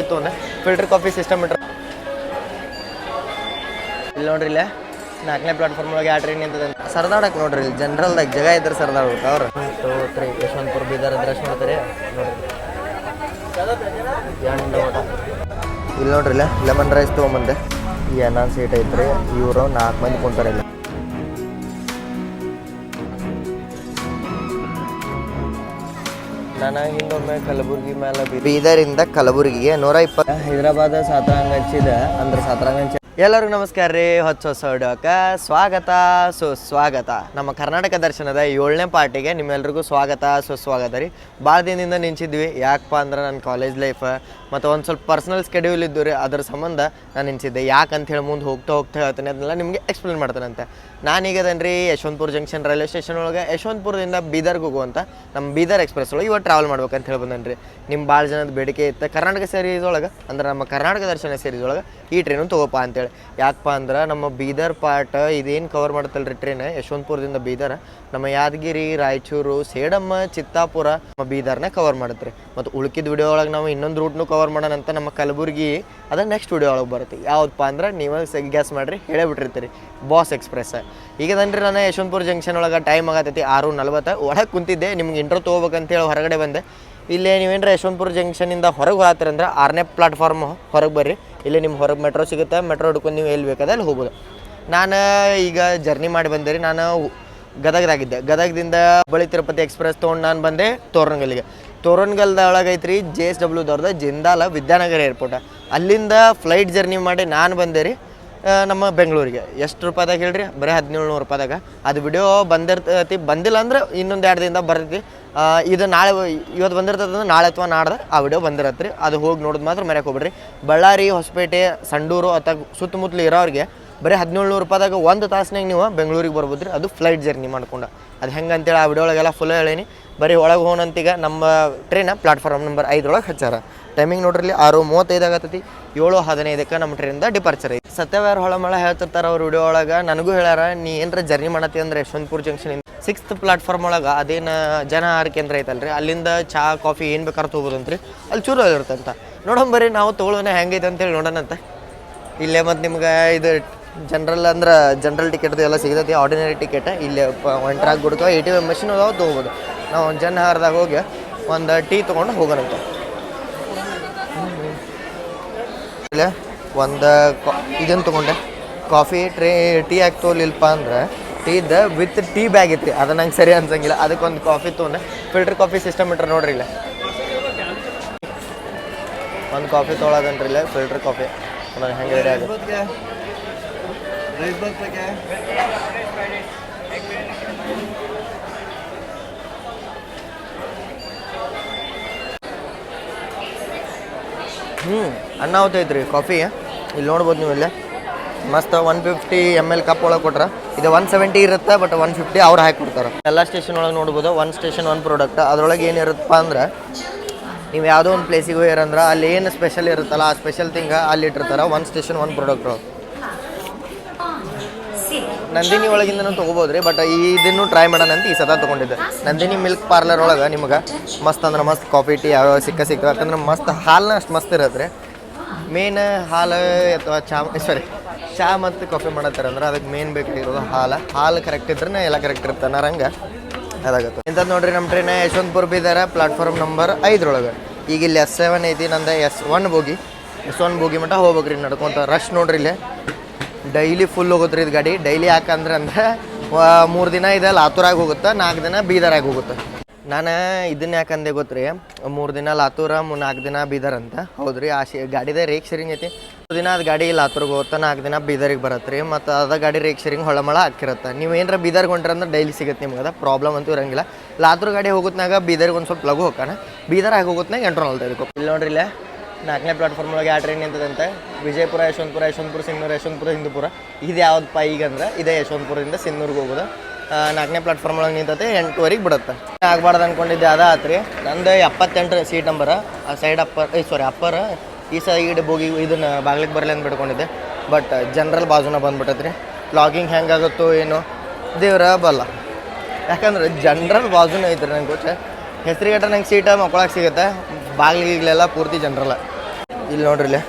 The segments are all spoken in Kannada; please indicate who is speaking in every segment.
Speaker 1: ಇತ್ತು ಫಿಲ್ಟರ್ ಕಾಫಿ ಸಿಸ್ಟಮ್ ಇಟ್ರ ಇಲ್ಲಿ ನೋಡ್ರಿ ಇಲ್ಲೇ 4ನೇ ಪ್ಲಾಟ್ಫಾರ್ಮ್ ಒಳಗೆ ಆ ಟ್ರೈನ್ ನಿಂತದ ಸರ್ದಾಡಕ್ಕೆ ನೋಡ್ರಿ ಇಲ್ಲಿ ಜನರಲ್ದಾಗ ಜಾಗ ಇದ್ರೆ ಸರ್ದಾಡ್ಬೇಕು ಅವ್ರು 2 3 ಯಶವಂತಪುರ ಬೀದರ್ ಅಡ್ರೆಸ್ ಮಾಡ್ತಾರೆ ನೋಡ್ರಿ ಇಲ್ಲಿ ನೋಡ್ರಿ ಇಲ್ಲ ಲೆಮನ್ ರೈಸ್ ತೊಗೊಂಬಂದೆ ಈ ಅನ್ನ ಸೀಟ್ ಐತ್ರಿ ಇವರು 4 ಮಂದಿ ಕುಂತಾರೆ ಇಲ್ಲಿ ನಾನು ಹಿಂದೊಮ್ಮೆ ಕಲಬುರ್ಗಿ ಮೇಲೆ ಬೀದರಿಂದ ಕಲಬುರ್ಗಿಗೆ 120 ಹೈದರಾಬಾದ್ ಸಾತ್ರಾಂಗ್ ಹಚ್ಚಿದ ಅಂದ್ರೆ ಸಾತ್ರಾಂಗ್ ಹಚ್ಚಿ ಎಲ್ಲರಿಗೂ ನಮಸ್ಕಾರ ರೀ ಹೊಸ ಹೊಡೋಕೆ ಸ್ವಾಗತ ಸುಸ್ವಾಗತ ನಮ್ಮ ಕರ್ನಾಟಕ ದರ್ಶನದ 7ನೇ ಪಾರ್ಟಿಗೆ ನಿಮ್ಮೆಲ್ರಿಗೂ ಸ್ವಾಗತ ಸುಸ್ವಾಗತ ರೀ ಭಾಳ ದಿನದಿಂದ ನಿಂಚಿದ್ವಿ ಯಾಕಪ್ಪ ಅಂದ್ರೆ ನನ್ನ ಕಾಲೇಜ್ ಲೈಫ್ ಮತ್ತು ಒಂದು ಸ್ವಲ್ಪ ಪರ್ಸ್ನಲ್ ಸ್ಕೆಡ್ಯೂಲ್ ಇದ್ದು ರೀ ಅದ್ರ ಸಂಬಂಧ ನಾನು ನಿಂಚಿದ್ದೆ ಯಾಕಂತ ಹೇಳಿ ಮುಂದೆ ಹೋಗ್ತಾ ಹೇಳ್ತೀನಿ ಅದನ್ನೆಲ್ಲ ನಿಮಗೆ ಎಕ್ಸ್ಪ್ಲೇನ್ ಮಾಡ್ತಾನಂತೆ ನಾನೀಗ ಅದನ್ರಿ ಯಶವಂತಪುರ ಜಂಕ್ಷನ್ ರೈಲ್ವೆ ಸ್ಟೇಷನ್ ಒಳಗೆ ಯಶವಂತಪುರದಿಂದ ಬೀದರ್ಗೆ ಹೋಗುವಂಥ ನಮ್ಮ ಬೀದರ್ ಎಕ್ಸ್ಪ್ರೆಸ್ ಒಳಗೆ ಇವತ್ತು ಟ್ರಾವೆಲ್ ಮಾಡ್ಬೇಕಂತ ಹೇಳಿ ಬಂದನ್ರಿ ನಿಮ್ಮ ಭಾಳ ಜನದ ಬೇಡಿಕೆ ಇತ್ತು ಕರ್ನಾಟಕ ಸೀರೀಸ್ ಒಳಗೆ ಅಂದ್ರೆ ನಮ್ಮ ಕರ್ನಾಟಕ ದರ್ಶನ ಸೀರೀಸ್ ಒಳಗೆ ಈ ಟ್ರೈನು ತೊಗೋಪ ಅಂತೇಳಿ ಯಾಕಪ್ಪ ಅಂದ್ರೆ ನಮ್ಮ ಬೀದರ್ ಪಾರ್ಟ್ ಇದೇನು ಕವರ್ ಮಾಡುತ್ತಲ್ರಿ ಟ್ರೈನ್ ಯಶವಂತಪುರದಿಂದ ಬೀದರ್ ನಮ್ಮ ಯಾದಗಿರಿ ರಾಯಚೂರು ಸೇಡಮ್ಮ ಚಿತ್ತಾಪುರ ನಮ್ಮ ಬೀದರ್ನ ಕವರ್ ಮಾಡುತ್ತೆ ಮತ್ತು ಉಳ್ಕಿದ ವಿಡಿಯೋ ಒಳಗೆ ನಾವು ಇನ್ನೊಂದು ರೂಟ್ನು ಕವರ್ ಮಾಡೋಣಂತ ನಮ್ಮ ಕಲಬುರ್ಗಿ ಅದು ನೆಕ್ಸ್ಟ್ ವಿಡಿಯೋ ಒಳಗೆ ಬರುತ್ತೆ ಯಾವುದಪ್ಪ ಅಂದ್ರೆ ನೀವು ಗ್ಯಾಸ್ ಮಾಡಿರಿ ಹೇಳೇ ಬಿಟ್ಟಿರ್ತೀರಿ ಬಾಸ್ ಎಕ್ಸ್ಪ್ರೆಸ್ ಈಗ ತನ್ರಿ ನಾನು ಯಶವಂತಪುರ ಜಂಕ್ಷನ್ ಒಳಗೆ ಟೈಮ್ ಆಗತ್ತೈತಿ 6:40 ಒಳಗೆ ಕುಂತಿದ್ದೆ ನಿಮ್ಗೆ ಇಂಟ್ರೋ ತೊಗೋಬೇಕಂತೇಳಿ ಹೊರಗಡೆ ಬಂದೆ ಇಲ್ಲೇ ನೀವೇನ್ರ ಯಶವಂತಪುರ ಜಂಕ್ಷನಿಂದ ಹೊರಗೆ ಹೋಗ್ತೀರಂದ್ರೆ 6ನೇ ಪ್ಲಾಟ್ಫಾರ್ಮ್ ಹೊರಗೆ ಬರ್ರಿ ಇಲ್ಲಿ ನಿಮ್ಮ ಹೊರಗೆ ಮೆಟ್ರೋ ಸಿಗುತ್ತೆ ಮೆಟ್ರೋ ಹಿಡ್ಕೊಂಡು ನೀವು ಎಲ್ಲಿ ಬೇಕಾದ್ರೆ ಅಲ್ಲಿ ಹೋಗ್ಬೋದು ನಾನು ಈಗ ಜರ್ನಿ ಮಾಡಿ ಬಂದೆ ರೀ ನಾನು ಗದಗದಾಗಿದ್ದೆ ಗದಗದಿಂದ ಹುಬ್ಬಳ್ಳಿ ತಿರುಪತಿ ಎಕ್ಸ್ಪ್ರೆಸ್ ತೊಗೊಂಡು ನಾನು ಬಂದೆ ತೋರಣಗಲ್ಲಿಗೆ ತೋರಣಗಲ್ದ ಒಳಗೆ ಐತ್ರಿ JSW ದವ್ರದ್ದು ಜಿಂದಾಲ ವಿದ್ಯಾನಗರ ಏರ್ಪೋರ್ಟ್ ಅಲ್ಲಿಂದ ಫ್ಲೈಟ್ ಜರ್ನಿ ಮಾಡಿ ನಾನು ಬಂದೆ ರೀ ನಮ್ಮ ಬೆಂಗಳೂರಿಗೆ ಎಷ್ಟು ರೂಪಾಯಿದಾಗ ಹೇಳ್ರಿ ಬರೀ 1700 ರೂಪಾಯಿದಾಗ ಅದು ವಿಡಿಯೋ ಬಂದಿರ್ತೈತಿ ಬಂದಿಲ್ಲ ಅಂದ್ರೆ ಇನ್ನೊಂದು 2 ದಿನದಾಗ ಬರ್ತೈತಿ ಇದು ನಾಳೆ ಇವತ್ತು ಬಂದಿರ್ತದೆ ನಾಳೆ ಅಥವಾ ನಾಡ್ದು ಆ ವಿಡಿಯೋ ಬಂದಿರತ್ತೆ ರೀ ಅದು ಹೋಗಿ ನೋಡಿದ್ ಮಾತ್ರ ಮರ್ಯಾಕೆ ಹೋಗ್ಬಿಡ್ರಿ ಬಳ್ಳಾರಿ ಹೊಸಪೇಟೆ ಸಂಡೂರು ಅಥವಾ ಸುತ್ತಮುತ್ತಲು ಇರೋರಿಗೆ ಬರೀ 1700 ರೂಪಾಯಿದಾಗ 1 ತಾಸ್ನಾಗ ನೀವು ಬೆಂಗಳೂರಿಗೆ ಬರ್ಬೋದು ರೀ ಅದು ಫ್ಲೈಟ್ ಜರ್ನಿ ಮಾಡ್ಕೊಂಡು ಅದು ಹೆಂಗೆ ಅಂತೇಳಿ ಆ ವಿಡಿಯೋ ಒಳಗೆಲ್ಲ ಫುಲ್ ಹೇಳೀನಿ ಬರೀ ಒಳಗೆ ಹೋಗೋಣಂತೀಗ ನಮ್ಮ ಟ್ರೈನ ಪ್ಲಾಟ್ಫಾರ್ಮ್ ನಂಬರ್ 5 ಒಳಗೆ ಹಚ್ಚಾರ ಟೈಮಿಂಗ್ ನೋಡ್ರಿ 6:35 ಆಗತ್ತೈತಿ 7:15ಕ್ಕೆ ನಮ್ಮ ಟ್ರೈನಿಂದ ಡಿಪಾರ್ಚರ್ ಐತಿ ಸತ್ಯವಾರ ಹೊಳಮಳ ಹೇಳ್ತಿರ್ತಾರೆ ಅವ್ರ ವಿಡಿಯೋ ಒಳಗೆ ನನಗೂ ಹೇಳ್ಯಾರ ನೀ ಏನರ ಜರ್ನಿ ಮಾಡತ್ತಿ ಅಂದ್ರೆ ಯಶವಂತಪುರ ಜಂಕ್ಷನ್ 6th ಪ್ಲಾಟ್ಫಾರ್ಮ್ ಒಳಗೆ ಅದೇನು ಜನ ಆಹಾರ ಕೇಂದ್ರ ಐತಲ್ರಿ ಅಲ್ಲಿಂದ ಚಹಾ ಕಾಫಿ ಏನು ಬೇಕಾದ್ರೆ ತೊಗೋದಂತ್ರಿ ಅಲ್ಲಿ ಚೂರು ಇರ್ತಂತ ನೋಡೋಣ ನಾವು ತೊಗೊಳೋಣ ಹೆಂಗೈತೆ ಅಂತೇಳಿ ನೋಡೋಣಂತ ಇಲ್ಲೇ ಮತ್ತು ನಿಮ್ಗೆ ಇದು ಜನರಲ್ ಅಂದ್ರೆ ಜನರಲ್ ಟಿಕೆಟ್ದು ಎಲ್ಲ ಸಿಗ್ತೈತಿ ಆರ್ಡಿನರಿ ಟಿಕೆಟ್ ಇಲ್ಲೇ ಒಂಟ್ರಾಗ ಗುಡ್ಕ ATM ಮಷಿನ್ ಅದಾವ ತೊಗೋಬೋದು ನಾವು ಒಂದು ಜನ ಆಹಾರದಾಗ ಹೋಗಿ ಒಂದು ಟೀ ತೊಗೊಂಡು ಹೋಗೋಣಂತ ಇಲ್ಲ ಒಂದು ಇದನ್ನು ತೊಗೊಂಡೆ ಕಾಫಿ ಟೀ ಹಾಕಿ ತೊಗೊಲಿಲ್ಪ ಅಂದ್ರೆ ಟೀದ ವಿತ್ ಟೀ ಬ್ಯಾಗ್ ಐತ್ರಿ ಅದು ನಂಗೆ ಸರಿ ಅನ್ಸಂಗಿಲ್ಲ ಅದಕ್ಕೊಂದು ಕಾಫಿ ತೊಗೊಂಡೆ ಫಿಲ್ಟರ್ ಕಾಫಿ ಸಿಸ್ಟಮ್ ಇಟ್ರೆ ನೋಡ್ರಿ ಇಲ್ಲ ಒಂದು ಕಾಫಿ ತೊಗೊಳೋದನ್ರಿ ಇಲ್ಲ ಫಿಲ್ಟರ್ ಕಾಫಿ ನಾನು ಹೆಂಗೆ ರೆಡಿ ಆಗುತ್ತೆ ಅನ್ನ ಹೋಗ್ತೈತ್ರಿ ಕಾಫಿ ಇಲ್ಲಿ ನೋಡ್ಬೋದು ನೀವು ಇಲ್ಲೇ ಮಸ್ತ್ 150 ml ಕಪ್ ಒಳಗೆ ಕೊಟ್ರೆ ಇದು 170 ಇರುತ್ತೆ ಬಟ್ 150 ಅವ್ರು ಹಾಕಿ ಕೊಡ್ತಾರೆ ಎಲ್ಲ ಸ್ಟೇಷನ್ ಒಳಗೆ ನೋಡ್ಬೋದು 1 ಸ್ಟೇಷನ್ 1 ಪ್ರಾಡಕ್ಟ್ ಅದ್ರೊಳಗೆ ಏನಿರುತ್ತಪ್ಪ ಅಂದ್ರೆ ನೀವು ಯಾವುದೋ ಒಂದು ಪ್ಲೇಸಿಗೆ ಹೋಗಿರಂದ್ರೆ ಅಲ್ಲಿ ಏನು ಸ್ಪೆಷಲ್ ಇರುತ್ತಲ್ಲ ಆ ಸ್ಪೆಷಲ್ ಥಿಂಗ ಅಲ್ಲಿ ಇಟ್ಟಿರ್ತಾರೆ 1 ಸ್ಟೇಷನ್ 1 ಪ್ರಾಡಕ್ಟ್ ನಂದಿನಿ ಒಳಗಿಂದನೂ ತೊಗೋಬೋದು ರೀ ಬಟ್ ಇದನ್ನು ಟ್ರೈ ಮಾಡೋಣ ಅಂತ ಈ ಸತ ತೊಗೊಂಡಿದ್ದೆ ನಂದಿನಿ ಮಿಲ್ಕ್ ಪಾರ್ಲರ್ ಒಳಗೆ ನಿಮ್ಗೆ ಮಸ್ತ್ ಅಂದ್ರೆ ಮಸ್ತ್ ಕಾಫಿ ಟೀ ಯಾವ ಸಿಗ್ತಾವೆ ಯಾಕಂದ್ರೆ ಮಸ್ತ್ ಹಾಲನ್ನ ಅಷ್ಟು ಮಸ್ತ್ ಇರತ್ತೆ ರೀ ಮೇನ್ ಹಾಲು ಅಥವಾ ಚಹಾ ಮತ್ತು ಕಾಫಿ ಮಾಡತ್ತಾರೆ ಅಂದ್ರೆ ಅದಕ್ಕೆ ಮೇನ್ ಬೇಕಾಗಿರೋದು ಹಾಲು ಕರೆಕ್ಟ್ ಇದ್ರೆ ಎಲ್ಲ ಕರೆಕ್ಟ್ ಇರುತ್ತೆ ಅನ್ನೋರಂಗೆ ಅದಾಗುತ್ತೆ ಇಂಥದ್ದು ನೋಡ್ರಿ ನಮ್ಮ train Yeshwantpur Bidar platform number 5 ಒಳಗೆ ಈಗ ಇಲ್ಲಿ S7 ಐತಿ ನಂದು S1 ಬೋಗಿ S1 ಮಟ್ಟ ಹೋಗ್ಬೇಕ್ರಿ ನಡ್ಕೊಂತ ರಶ್ ನೋಡ್ರಿ ಇಲ್ಲಿ ಡೈಲಿ ಫುಲ್ ಹೋಗುತ್ತೆ ಇದು ಗಾಡಿ ಡೈಲಿ ಯಾಕಂದ್ರೆ 3 ದಿನ ಇದೆ ಲಾತೂರಾಗ ಹೋಗುತ್ತೆ 4 ದಿನ ಬೀದರಾಗ ಹೋಗುತ್ತೆ ನಾನು ಇದನ್ನ ಯಾಕಂದೆ ಗೊತ್ತ್ರಿ 3 ದಿನ ಲಾತೂರ 4 ದಿನ ಬೀದರ್ ಅಂತ ಹೌದ್ರಿ ಆ ಗಾಡಿದ ರೇಕ್ ಶೇರಿಂಗ್ ಐತಿ 3 ದಿನ ಅದು ಗಾಡಿ ಲಾತೂರ್ಗೆ ಹೋಗುತ್ತೆ 4 ದಿನ ಬೀದರಿಗೆ ಬರತ್ತೆ ರೀ ಮತ್ತು ಅದ ಗಾಡಿ ರೇಕ್ ಶೇರಿಂಗ್ ಹೊಳಮಳ ಹಾಕಿರುತ್ತೆ ನೀವು ಏನಾರ ಬೀದರ್ಗೆ ಹೊಂಟ್ರಂದ್ರೆ ಡೈಲಿ ಸಿಗುತ್ತೆ ನಿಮ್ಗೆ ಅದು ಪ್ರಾಬ್ಲಮ್ ಅಂತೂ ಇರಂಗಿಲ್ಲ ಲಾತೂರ್ ಗಾಡಿ ಹೋಗುತ್ನಾಗ ಬೀದರ್ಗೆ ಒಂದು ಸ್ವಲ್ಪ ಲಘು ಹೋಗೋಣ ಬೀದರಾಗ ಹೋಗುತ್ನಾಗ ಎಂಟ್ರೋಲ್ ತೆಗೆದುಕೊ ಇಲ್ಲಿ ನೋಡ್ರಿ ಇಲ್ಲೇ 4ನೇ ಪ್ಲಾಟ್ಫಾರ್ಮ್ ಒಳಗೆ ಆ ಟ್ರೈನ್ ನಿಂತದಂತೆ ವಿಜಯಪುರ ಯಶವಂತಪುರ ಸಿನ್ನೂರು ಯಶವಂತಪುರ ಹಿಂದೂಪುರ ಇದು ಯಾವುದಪ್ಪ ಈಗ ಅಂದ್ರೆ ಇದೇ ಯಶವಂತಪುರದಿಂದ ಸಿನ್ನೂರ್ಗೆ ಹೋಗೋದು 4ನೇ ಪ್ಲಾಟ್ಫಾರ್ಮ್ ಒಳಗೆ ನಿಂತೈತೆ 8:00 ಬಿಡುತ್ತೆ ಆಗ್ಬಾರ್ದು ಅಂದ್ಕೊಂಡಿದ್ದೆ ಅದ ಆತ್ರಿ ನಂದು 78 ಸೀಟ್ ನಂಬರ್ ಆ ಸೈಡ್ ಅಪ್ಪರ್ ಈ ಸೈಡ್ ಬೋಗಿ ಇದನ್ನು ಬಾಗ್ಲಿಗೆ ಬರಲಿ ಅಂತ ಬಿಡ್ಕೊಂಡಿದ್ದೆ ಬಟ್ ಜನರಲ್ ಬಾಜುನ ಬಂದ್ಬಿಟ್ಟೈತ್ರಿ ಲಾಗಿಂಗ್ ಹೆಂಗಾಗುತ್ತೋ ಏನೋ ದೇವ್ರ ಬಲ್ಲ ಯಾಕಂದ್ರೆ ಜನರಲ್ ಬಾಜುನ ಐತ್ರಿ ನಂಗೆ ಗೊತ್ತ ಹೆಸರಿಗಟ್ಟ ನಂಗೆ ಸೀಟ ಮಕ್ಕಳಾಗ ಸಿಗುತ್ತೆ ಬಾಗಿಲಿಗೆಲ್ಲ ಪೂರ್ತಿ ಜನರಲ್ಲ ಇಲ್ಲಿ ನೋಡ್ರಿ ಇಲ್ಲೇ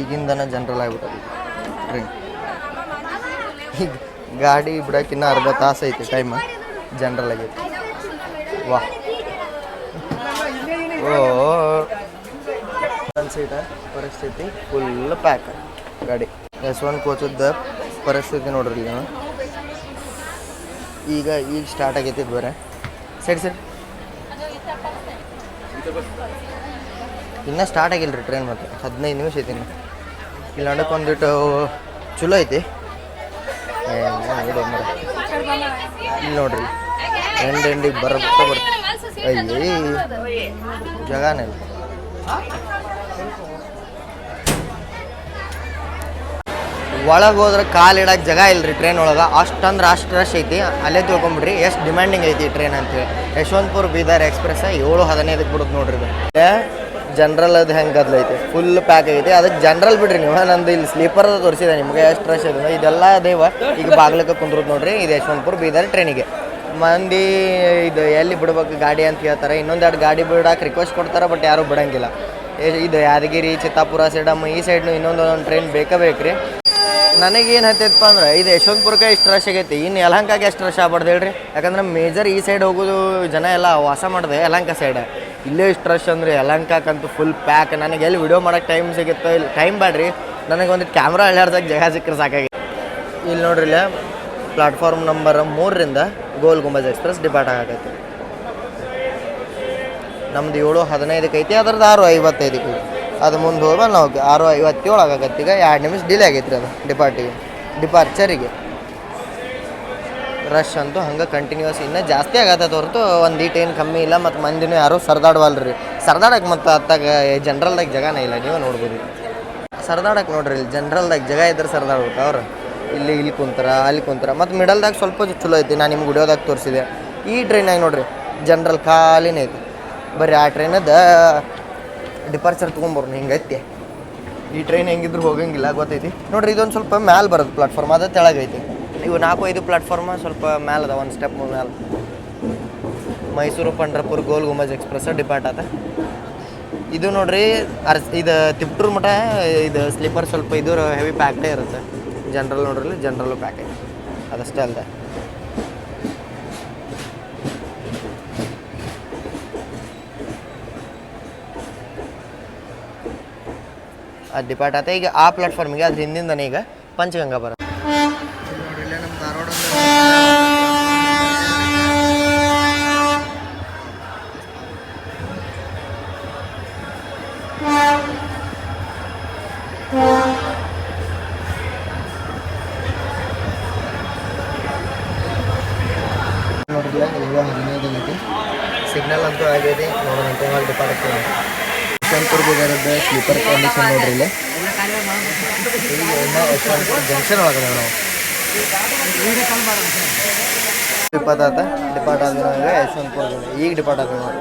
Speaker 1: ಈಗಿಂದನ ಜನರಲ್ ಆಗಿಬಿಟ್ಟದು ಟ್ರೈನ್. ಈಗ ಗಾಡಿ ಬಿಡೋಕ್ಕಿನ್ನ ಅರ್ಧ ತಾಸು ಐತಿ ಟೈಮ್, ಜನರಲ್ ಆಗೈತಿ. ವಾ ಒಂದು ಸೀಟ ಪರಿಸ್ಥಿತಿ ಫುಲ್ ಪ್ಯಾಕ್ ಗಾಡಿ. ಯಶವಂತ ಕೋಚದ ಪರಿಸ್ಥಿತಿ ನೋಡ್ರಿ ನೀವು. ಈಗ ಸ್ಟಾರ್ಟ್ ಆಗೈತಿ ಬೇರೆ ಸರಿ ಇನ್ನೂ ಸ್ಟಾರ್ಟ್ ಆಗಿಲ್ಲ ರೀ ಟ್ರೈನ್. ಮತ್ತು 15 ನಿಮಿಷ ಐತಿ ಇನ್ನು. ಇಲ್ಲಿ ನಡಕ್ಕೆ ಒಂದಿಟ್ಟು ಚಲೋ ಐತಿ. ಇಲ್ಲಿ ನೋಡ್ರಿ ಎಂಡಿಗೆ ಬರುತ್ತೆ ಅಯ್ಯೇ ಜಗಾನೇ ಇಲ್ಲ. ಒಳಗೆ ಹೋದ್ರೆ ಕಾಲು ಇಡಕ್ಕೆ ಜಾಗ ಇಲ್ಲ ರೀ ಟ್ರೈನ್ ಒಳಗೆ. ಅಷ್ಟು ರಶ್ ಐತಿ. ಅಲ್ಲೇ ತಿಳ್ಕೊಂಬಿಡ್ರಿ ಎಷ್ಟು ಡಿಮ್ಯಾಂಡಿಂಗ್ ಐತಿ ಟ್ರೈನ್ ಅಂತೇಳಿ. ಯಶವಂತಪುರ ಬೀದರ್ ಎಕ್ಸ್ಪ್ರೆಸ್ 7:15 ಬಿಡೋದು ನೋಡ್ರಿ ಇದು. ಜನರಲ್ ಅದು ಹೆಂಗೆ ಗದ್ಲೈತಿ, ಫುಲ್ ಪ್ಯಾಕ್ ಆಗೈತಿ. ಅದಕ್ಕೆ ಜನರಲ್ ಬಿಡ್ರಿ ನೀವು. ನಂದು ಇಲ್ಲಿ ಸ್ಲೀಪರ್ ತೋರಿಸಿದೆ ನಿಮಗೆ ಎಷ್ಟು ರಶ್ ಇದೆ. ಇದೆಲ್ಲ ದೇವ ಈಗ ಬಾಗ್ಲಕ್ಕೆ ಕುಂದ್ರದು ನೋಡ್ರಿ. ಇದು ಯಶವಂತಪುರ ಬೀದರ್ ಟ್ರೈನಿಗೆ ಮಂದಿ ಇದು ಎಲ್ಲಿ ಬಿಡ್ಬೇಕು ಗಾಡಿ ಅಂತ ಹೇಳ್ತಾರೆ. ಇನ್ನೊಂದೆರಡು ಗಾಡಿ ಬಿಡಕ್ಕೆ ರಿಕ್ವೆಸ್ಟ್ ಕೊಡ್ತಾರೆ, ಬಟ್ ಯಾರೂ ಬಿಡಂಗಿಲ್ಲ. ಇದು ಯಾದಗಿರಿ, ಚಿತ್ತಾಪುರ, ಸೇಡಮ್ ಈ ಸೈಡ್ನು ಇನ್ನೊಂದು ಟ್ರೈನ್ ಬೇಕ್ರಿ. ನನಗೇನು ಹತ್ತೈತಪ್ಪ ಅಂದ್ರೆ ಇದು ಯಶವಂತಪುರಕ್ಕೆ ಇಷ್ಟು ರಶ್ ಆಗೈತಿ. ಇನ್ನು ಯಲಹಂಕಾಗೆ ಎಷ್ಟು ರಶ್ ಆಗ್ಬಾರ್ದು ಹೇಳ್ರಿ. ಯಾಕಂದ್ರೆ ಮೇಜರ್ ಈ ಸೈಡ್ ಹೋಗೋದು ಜನ ಎಲ್ಲ ವಾಸ ಮಾಡಿದೆ ಯಲಹಂಕ ಸೈಡ್. ಇಲ್ಲೇ ಇಷ್ಟು ರಶ್ ಅಂದರೆ ಯಲಹಂಕಕ್ಕಂತೂ ಫುಲ್ ಪ್ಯಾಕ್. ನನಗೆ ಎಲ್ಲಿ ವಿಡಿಯೋ ಮಾಡೋಕ್ಕೆ ಟೈಮ್ ಸಿಗುತ್ತೆ, ಇಲ್ಲಿ ಟೈಮ್ ಬ್ಯಾಡ್ರಿ. ನನಗೆ ಒಂದಿಟ್ಟು ಕ್ಯಾಮ್ರಾ ಅಳ್ಳಾಡ್ಸಕ್ಕೆ ಜಾಗ ಸಿಕ್ಕರೆ ಸಾಕಾಗಿ. ಇಲ್ಲಿ ನೋಡ್ರಿ ಇಲ್ಲ platform number 3ರಿಂದ Gol Gumbaz express depart ಆಗತ್ತೈತಿ. ನಮ್ದು 7:15 ಐತಿ, ಅದ್ರದ್ದು 6:55 ಐತಿ. ಅದು ಮುಂದೆ ಹೋಗ್ಬ ನಾವು 6:57 ಆಗತ್ತೆ. ಈಗ 2 ನಿಮಿಷ ಡಿಲೇ ಆಗೈತೆ ರೀ ಅದು ಡಿಪಾರ್ಚರಿಗೆ. ರಶ್ ಅಂತೂ ಹಂಗೆ ಕಂಟಿನ್ಯೂಸ್ ಇನ್ನೂ ಜಾಸ್ತಿ ಆಗತ್ತೆ ಹೊರತು ಒಂದು ಏನು ಕಮ್ಮಿ ಇಲ್ಲ. ಮತ್ತು ಮಂದಿನೂ ಯಾರೂ ಸರ್ದಾಡವಲ್ರಿ. ಸರ್ದಾಡಕ್ಕೆ ಮತ್ತು ಅತ್ತಾಗ ಜನ್ರಲ್ದಾಗ ಜಾಗನೇ ಇಲ್ಲ. ನೀವು ನೋಡ್ಬೋದು ಸರ್ದಾಡಕ್ಕೆ ನೋಡ್ರಿ. ಇಲ್ಲಿ ಜನ್ರಲ್ದಾಗ ಜಾಗ ಇದ್ರೆ ಸರ್ದಾಡ್ಬೇಕು ಅವ್ರು. ಇಲ್ಲಿ ಕುಂತಾರ ಅಲ್ಲಿ ಕುಂತಾರ. ಮತ್ತು ಮಿಡಲ್ದಾಗ ಸ್ವಲ್ಪ ಚಲೋ ಐತಿ. ನಾನು ನಿಮ್ಗೆ ವಿಡಿಯೋದಾಗ ತೋರಿಸಿದೆ. ಈ ಟ್ರೈನಾಗ ನೋಡ್ರಿ ಜನರಲ್ ಖಾಲಿನೇ ಐತಿ. ಬರ್ರಿ ಆ ಟ್ರೈನದ ಡಿಪಾರ್ಚರ್ ತೊಗೊಂಬರ್ರಿ ಹಿಂಗೈತಿ. ಈ ಟ್ರೈನ್ ಹೆಂಗಿದ್ರು ಹೋಗಂಗಿಲ್ಲ ಗೊತ್ತೈತಿ ನೋಡ್ರಿ. ಇದೊಂದು ಸ್ವಲ್ಪ ಮ್ಯಾಲೆ ಬರೋದು ಪ್ಲಾಟ್ಫಾರ್ಮ್, ಅದು ತೆಳಗೈತಿ. ಇವು 4-5 ಪ್ಲಾಟ್ಫಾರ್ಮ್ ಸ್ವಲ್ಪ ಮ್ಯಾಲೆ ಅದ, ಒಂದು ಸ್ಟೆಪ್ ಮ್ಯಾಲೆ. ಮೈಸೂರು ಪಂಡ್ರಪುರ ಗೋಲ್ ಗುಂಬಜ್ ಎಕ್ಸ್ಪ್ರೆಸ್ ಡಿಪಾರ್ಟ್ ಆತ. ಇದು ನೋಡ್ರಿ ಇದು ತಿಪ್ಟೂರು ಮಠ. ಇದು ಸ್ಲೀಪರ್ ಸ್ವಲ್ಪ ಇದು ಹೆವಿ ಪ್ಯಾಕ್ಡೇ ಇರುತ್ತೆ. ಜನರಲ್ ನೋಡ್ರಿ ಜನರಲ್ಲು ಪ್ಯಾಕ್ ಐತಿ. ಅದಷ್ಟೇ ಅಲ್ಲದೆ ಅದು ಡಿಪಾರ್ಟ್ ಆತ. ಈಗ ಆ ಪ್ಲಾಟ್ಫಾರ್ಮಿಗೆ ಅದ್ರ ಹಿಂದಿಂದನೇ ಈಗ ಪಂಚಗಂಗಾ ಬರುತ್ತೆ. ನೋಡ್ರಿ ಇಲ್ಲೇ ನಮ್ಮ ಧಾರವಾಡ ನೋಡ್ರಿಲ್ಲ 7:15 ಐತಿ. ಸಿಗ್ನಲ್ ಅಂತೂ ಆಗೈತಿ. ನೋಡೋಣಂತೆ ಡಿಪಾರ್ಟ್ ಆಗ್ತದೆ. ಯಶವಂತಪುರ ಬೀದರ್ದ ಸ್ಲೀಪರ್ ಕಂಡೀಷನ್ ನೋಡ್ರಿ ಇಲ್ಲಿ. ಈಗ ಯಶವಂತಪುರ ಜಂಕ್ಷನ್ ಒಳಗಡೆ ನಾವು ಡಿಪಾರ್ಟ್ ಆದ ಯಶವಂತಪುರ ಈಗ ಡಿಪಾರ್ಟ್ ಆದ ನೋಡ್ರಿ.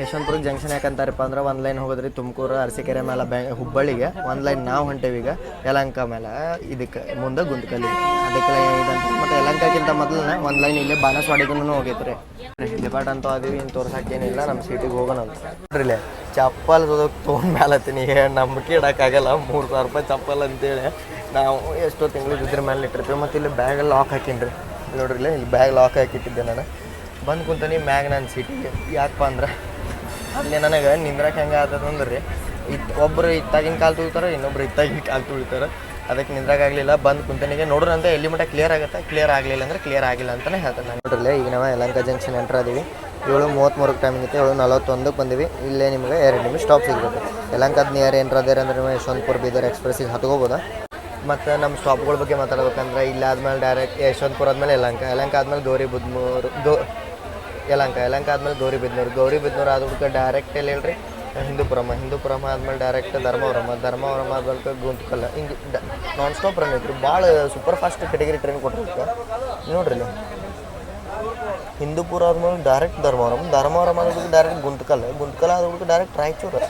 Speaker 1: ಯಶವಂತಪುರ ಜಂಕ್ಷನ್ ಯಾಕಂತಾರಪ್ಪ ಅಂದ್ರೆ ಒಂದು ಲೈನ್ ಹೋಗೋದ್ರಿ ತುಮಕೂರು ಅರಸೀಕೆರೆ ಮೇಲೆ ಹುಬ್ಬಳ್ಳಿಗೆ, ಒಂದು ಲೈನ್ ನಾವು ಹೊಂಟೇವಿ ಈಗ ಯಲಹಂಕ ಮೇಲೆ. ಇದಕ್ಕೆ ಮುಂದೆ ಗುಂತಕಲ್ಲಿ ಅದಕ್ಕೆ ಇದಂತ. ಮತ್ತು ಯಲಹಂಕಕ್ಕಿಂತ ಮೊದಲನೇ ಒಂದು ಲೈನ್ ಇಲ್ಲೇ ಬಾಣಸ್ವಾಡಿಗೂ ಹೋಗೈತ್ರಿ. ಡಿಪಾರ್ಟ್ ಅಂತೂ ಅದೀವಿ. ಇನ್ನು ತೋರ್ಸಕ್ಕೇನಿಲ್ಲ. ನಮ್ಮ ಸೀಟಿಗೆ ಹೋಗೋಣ ಅಂತ ನೋಡ್ರಿಲ್ಲೇ. ಚಪ್ಪಲ್ ತೊಗೊಂಡು ಮೇಲತ್ತೀನಿ. ನಂಬಿಕೆ ಇಡೋಕ್ಕಾಗಲ್ಲ. 3,000 ರೂಪಾಯಿ ಚಪ್ಪಲ್ ಅಂತೇಳಿ ನಾವು ಎಷ್ಟೋ ತಿಂಗಳು ಇದ್ರ ಮೇಲೆ ಇಟ್ಟಿರ್ತೀವಿ. ಮತ್ತು ಇಲ್ಲಿ ಬ್ಯಾಗಲ್ಲಿ ಲಾಕ್ ಹಾಕೀನಿ ರೀ ನೋಡ್ರಿಲ್ಲ. ಇಲ್ಲಿ ಬ್ಯಾಗ್ ಲಾಕ್ ಹಾಕಿಟ್ಟಿದ್ದೆ ನಾನು. ಬಂದು ಕುಂತಾನೆ ಮ್ಯಾಗ ನನ್ನ ಸೀಟಿಗೆ. ಯಾಕಪ್ಪ ಅಂದ್ರೆ ಅಲ್ಲಿ ನನಗೆ ನಿಂದ್ರಕ್ಕೆ ಹೆಂಗೆ ಆಗ್ತದಂದ್ರೆ ರೀ, ಒಬ್ಬರು ಇತ್ತಾಗಿನ ಕಾಲು ತುಳಿತಾರೆ, ಇನ್ನೊಬ್ರು ಇತ್ತಾಗಿನ ಕಾಲು ತುಳಿತಾರೆ. ಅದಕ್ಕೆ ನಿಂದ್ರಾಗಲಿಲ್ಲ. ಬಂದು ಕುಂತನಿಗೆ ನೋಡ್ರಿ ಅಂತ ಎಲ್ಲಿ ಮಟ್ಟ ಕ್ಲಿಯರ್ ಆಗುತ್ತೆ. ಕ್ಲಿಯರ್ ಆಗಲಿಲ್ಲ ಅಂದ್ರೆ ಕ್ಲಿಯರ್ ಆಗಿಲ್ಲ ಅಂತಲೇ ಹೇಳ್ತಾರೆ. ನಾನು ನೋಡ್ರಿಲ್ಲ ಈಗ ನಾವು ಯಲಹಂಕ ಜಂಕ್ಷನ್ ಎಂಟ್ರ್ ಅದೀವಿ. 7:33 ಟೈಮಿಂಗ್ ಐತೆ. 7:41 ಬಂದಿವಿ. ಇಲ್ಲೇ ನಿಮಗೆ 2 ನಿಮಿಷ ಸ್ಟಾಪ್ ಸಿಗ್ಬೇಕು. ಯಲಹಂಕದ ನಿಯರ್ ಎಂಟ್ರ್ ಅದೇರ ಅಂದ್ರೆ ನೀವು ಯಶವಂತಪುರ ಬೀದರ್ ಎಕ್ಸ್ಪ್ರೆಸ್ಸಿಗೆ ಹತ್ಕೋಬೋದ. ಮತ್ತು ನಮ್ಮ ಸ್ಟಾಪ್ಗಳ ಬಗ್ಗೆ ಮಾತಾಡ್ಬೇಕಂದ್ರೆ ಇಲ್ಲಾದ್ಮೇಲೆ ಡೈರೆಕ್ಟ್ ಯಶವಂತಪುರ ಆದಮೇಲೆ ಯಲಹಂಕ, ಯಲಹಂಕ ಆದಮೇಲೆ ಯಲಂಕ ಆದ್ಮೇಲೆ ಗೌರಿಬಿದನೂರು ಆದ್ಬಿಟ್ಟು ಡೈರೆಕ್ಟ್ ಎಲ್ಲಿ ಹೇಳ್ರಿ ಹಿಂದೂಪುರಮ ಆದ್ಮೇಲೆ ಡೈರೆಕ್ಟ್ ಧರ್ಮವರಮ ಆದ್ಮೇಲೆ ಗುಂತ್ಕಲ್ಲ ಹಿಂಗೆ ನಾನ್ ಸ್ಟಾಪ್ ರನ್ ಐತ್ರಿ. ಭಾಳ ಸೂಪರ್ ಫಾಸ್ಟ್ ಕೆಟಗರಿ ಟ್ರೈನ್ ಕೊಟ್ಟಿರ್ತೀವಿ ನೋಡ್ರಿ ಇಲ್ಲಿ. ಹಿಂದೂಪುರ ಆದ್ಮೇಲೆ ಡೈರೆಕ್ಟ್ ಧರ್ಮವರಮ ಆದ್ಬಿಟ್ಟು ಡೈರೆಕ್ಟ್ ಗುಂತ್ಕಲ್ಲ ಆದ್ಬಿಟ್ಟು direct Raichur.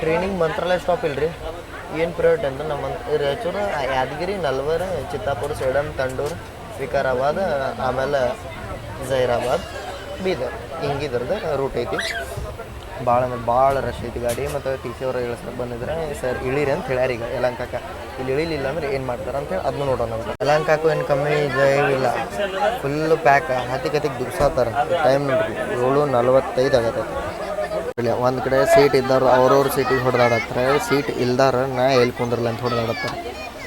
Speaker 1: Training Mantralayam stop ಇಲ್ರಿ. ಏನು ಪ್ರೈವೇಟ್ ಅಂತ ನಮ್ಮ ರಾಯಚೂರು, ಯಾದಗಿರಿ, ನಲ್ವರ್, ಚಿತ್ತಾಪುರ, ಸೇಡಂ, ತಂಡೂರು, ವಿಕಾರಾಬಾದ್, ಆಮೇಲೆ ಜೈರಾಬಾದ್, ಬೀದರ್ ಹಿಂಗಿದ್ರದ್ದು ರೂಟ್ ಐತಿ. ಭಾಳ ರಶ್ ಐತಿ ಗಾಡಿ. ಮತ್ತು ಟಿ ಸಿ ಅವರು ಇಳಿಸ್ಲಿಕ್ಕೆ ಬಂದಿದ್ರೆ ಸರ್ ಇಳೀರಿ ಅಂತ ಹೇಳ್ಯಾರ. ಈಗ ಯಲಂಕಕ್ಕೆ ಇಲ್ಲಿ ಇಳಿಲಿಲ್ಲ ಅಂದ್ರೆ ಏನು ಮಾಡ್ತಾರೆ ಅಂತೇಳಿ ಅದನ್ನು ನೋಡೋಣ. ನಮ್ಗೆ ಯಲಂಕಕ್ಕೂ ಏನು ಕಮ್ಮಿ ಇಲ್ಲ, ಫುಲ್ಲು ಪ್ಯಾಕ್ ಹತ್ತಿಗೆ ದುರ್ಸಾತಾರ. ಟೈಮ್ ನೋಡ್ರಿ 7:45 ಆಗತ್ತೆ. ಒಂದು ಕಡೆ ಸೀಟ್ ಇದ್ದವ್ರು ಅವ್ರವ್ರ ಸೀಟಿಗೆ ಹೊಡೆದಾಡತ್ತಾರೆ, ಸೀಟ್ ಇಲ್ದಾರ ನಾ ಎಲ್ಲಿ ಕುಂದ್ರಲ್ಲ ಅಂತ ಹೊಡೆದಾಡತ್ತಾರೆ.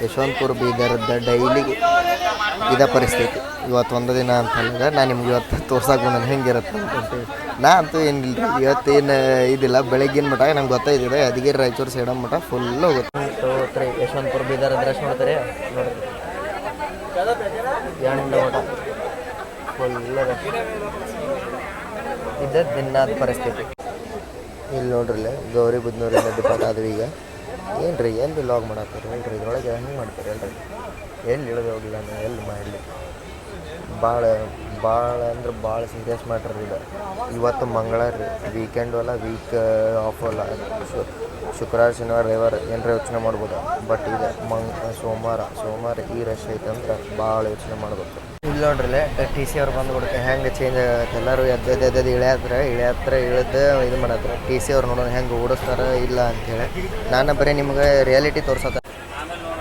Speaker 1: ಯಶವಂತಪುರ ಬೀದರ್ದ ಡೈಲಿಗೆ ಇದೇ ಪರಿಸ್ಥಿತಿ. ಇವತ್ತು ಒಂದು ದಿನ ಅಂತಂದ್ರೆ ನಾನು ನಿಮ್ಗೆ ಇವತ್ತು ತೋರ್ಸಕ್ಕೆ ಬಂದ ಹೆಂಗಿರುತ್ತೆ ಅಂತೇಳಿ. ನಾ ಅಂತೂ ಏನಿಲ್ಲ ರೀ, ಇವತ್ತೇನು ಇದಿಲ್ಲ. ಬೆಳಗ್ಗಿನ ಮಟ್ಟ ನಂಗೆ ಗೊತ್ತಾಯ್ತಿದೆ ಯಾದಗಿರಿ ರಾಯಚೂರು ಸೇಡಂ ಮಟ್ಟ ಫುಲ್ ಹೋಗುತ್ತೆ. ಯಶವಂತಪುರ ಬೀದರ್ ಡ್ರೆಸ್ ನೋಡ್ತಾರೆ ನೋಡ್ರಿ, ಎಂಟು ಮಠ ಫುಲ್ ಇದೆ ದಿನದ ಪರಿಸ್ಥಿತಿ. ಇಲ್ಲಿ ನೋಡ್ರಿ ಗೌರಿಬಿದನೂರಿಂದ ಡಿಪಾರ್ಟ್ ಆದ್ವಿ. ಈಗ ಏನು ರೀ ಎಲ್ಲಿ ಲಾಗ್ ಮಾಡತ್ತಾರೆ ಹೇಳ್ರಿ, ಇದ್ರೊಳಗೆ ಹೆಂಗೆ ಮಾಡ್ತಾರೆ ಹೇಳ್ರಿ. ಎಲ್ಲಿ ಇಳಿದು ಹೋಗಿಲ್ಲ ನಾನು, ಎಲ್ಲಿ ಮಾಡಲಿ. ಭಾಳ ಅಂದ್ರೆ ಭಾಳ ಸೀರಿಯಸ್ ಮ್ಯಾಟ್ರ್ ಇದು. ಇವತ್ತು ಮಂಗಳವಾರ ರೀ, ವೀಕೆಂಡು ಅಲ್ಲ, ವೀಕ್ ಆಫ್ ಅಲ್ಲ, ಶುಕ್ರವಾರ ಶನಿವಾರ ರವಿವಾರ ಏನರ ಯೋಚನೆ ಮಾಡ್ಬೋದು. ಬಟ್ ಇದು ಸೋಮವಾರ ಈ ರಶ್ ಐತೆ ಅಂದ್ರೆ ಭಾಳ ಯೋಚನೆ ಮಾಡ್ಬೇಕು. ಇಲ್ಲಿ ನೋಡ್ರಿ ಟಿ ಸಿ ಅವ್ರು ಬಂದುಬಿಡುತ್ತೆ ಹೆಂಗೆ ಚೇಂಜ್ ಆಗುತ್ತೆ. ಎಲ್ಲರೂ ಎದ್ದು ಇಳಿದು ಇದು ಮಾಡತ್ತಾರೆ. ಟಿ ಸಿ ಅವ್ರು ನೋಡೋಣ ಹೆಂಗೆ ಓಡಿಸ್ತಾರೆ ಇಲ್ಲ ಅಂಥೇಳಿ. ನಾನು ಬರೀ ನಿಮ್ಗೆ ರಿಯಾಲಿಟಿ ತೋರ್ಸತ್ತೆ.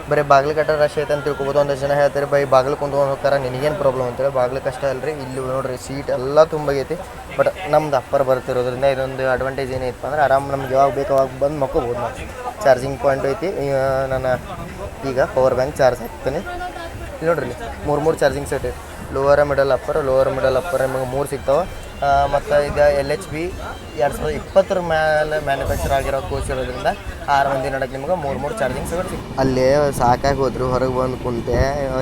Speaker 1: ಬರೀ ಬಾಗಿಲು ಕಟ್ಟ ರಶ್ ಐತೆ ಅಂತ ತಿಳ್ಕೊಬೋದು. ಒಂದಷ್ಟು ಜನ ಹೇಳ್ತಾರೆ ಬೈ ಬಾಗಿಲು ಕುಂತ್ಕೊಂಡು ಹೋಗ್ತಾರೆ, ನಿನಗೇನು ಪ್ರಾಬ್ಲಮ್ ಅಂತೇಳಿ. ಬಾಗಿಲು ಕಷ್ಟ ಅಲ್ರಿ, ಇಲ್ಲಿ ನೋಡ್ರಿ ಸೀಟ್ ಎಲ್ಲ ತುಂಬಾಗೈತಿ. ಬಟ್ ನಮ್ದು ಅಪ್ಪರ್ ಬರ್ತಿರೋದ್ರಿಂದ ಇದೊಂದು ಅಡ್ವಾಂಟೇಜ್ ಏನೈತಪ್ಪ ಅಂದ್ರೆ ಆರಾಮ್ ನಮ್ಗೆ ಯಾವಾಗ ಬೇಕು ಅವಾಗ ಬಂದು ಮಕ್ಕೋಬೋದು. ನಾವು ಚಾರ್ಜಿಂಗ್ ಪಾಯಿಂಟ್ ಐತಿ. ನಾನು ಈಗ ಪವರ್ ಬ್ಯಾಂಕ್ ಚಾರ್ಜ್ ಹಾಕ್ತೀನಿ. ಇಲ್ಲಿ ನೋಡ್ರಿ ಮೂರು ಚಾರ್ಜಿಂಗ್ ಸೆಟ್ ಐತಿ. ಲೋವರ್ ಮಿಡಲ್ ಅಪ್ಪರ್ ನಿಮಗೆ 3 ಸಿಗ್ತಾವೆ. ಮತ್ತು ಇದು LHB 2020 ಮೇಲೆ ಮ್ಯಾನುಫ್ಯಾಕ್ಚರ್ ಆಗಿರೋ ಕೋಚ್ ಇರೋದ್ರಿಂದ 6 ಮಂದಿ ನಡಕ್ಕೆ ನಿಮ್ಗೆ 3 ಚಾರ್ಜಿಂಗ್ ಸಿಗುತ್ತೆ. ಅಲ್ಲೇ ಸಾಕಾಗಿ ಹೋದ್ರು, ಹೊರಗೆ ಬಂದು ಕುಂತೆ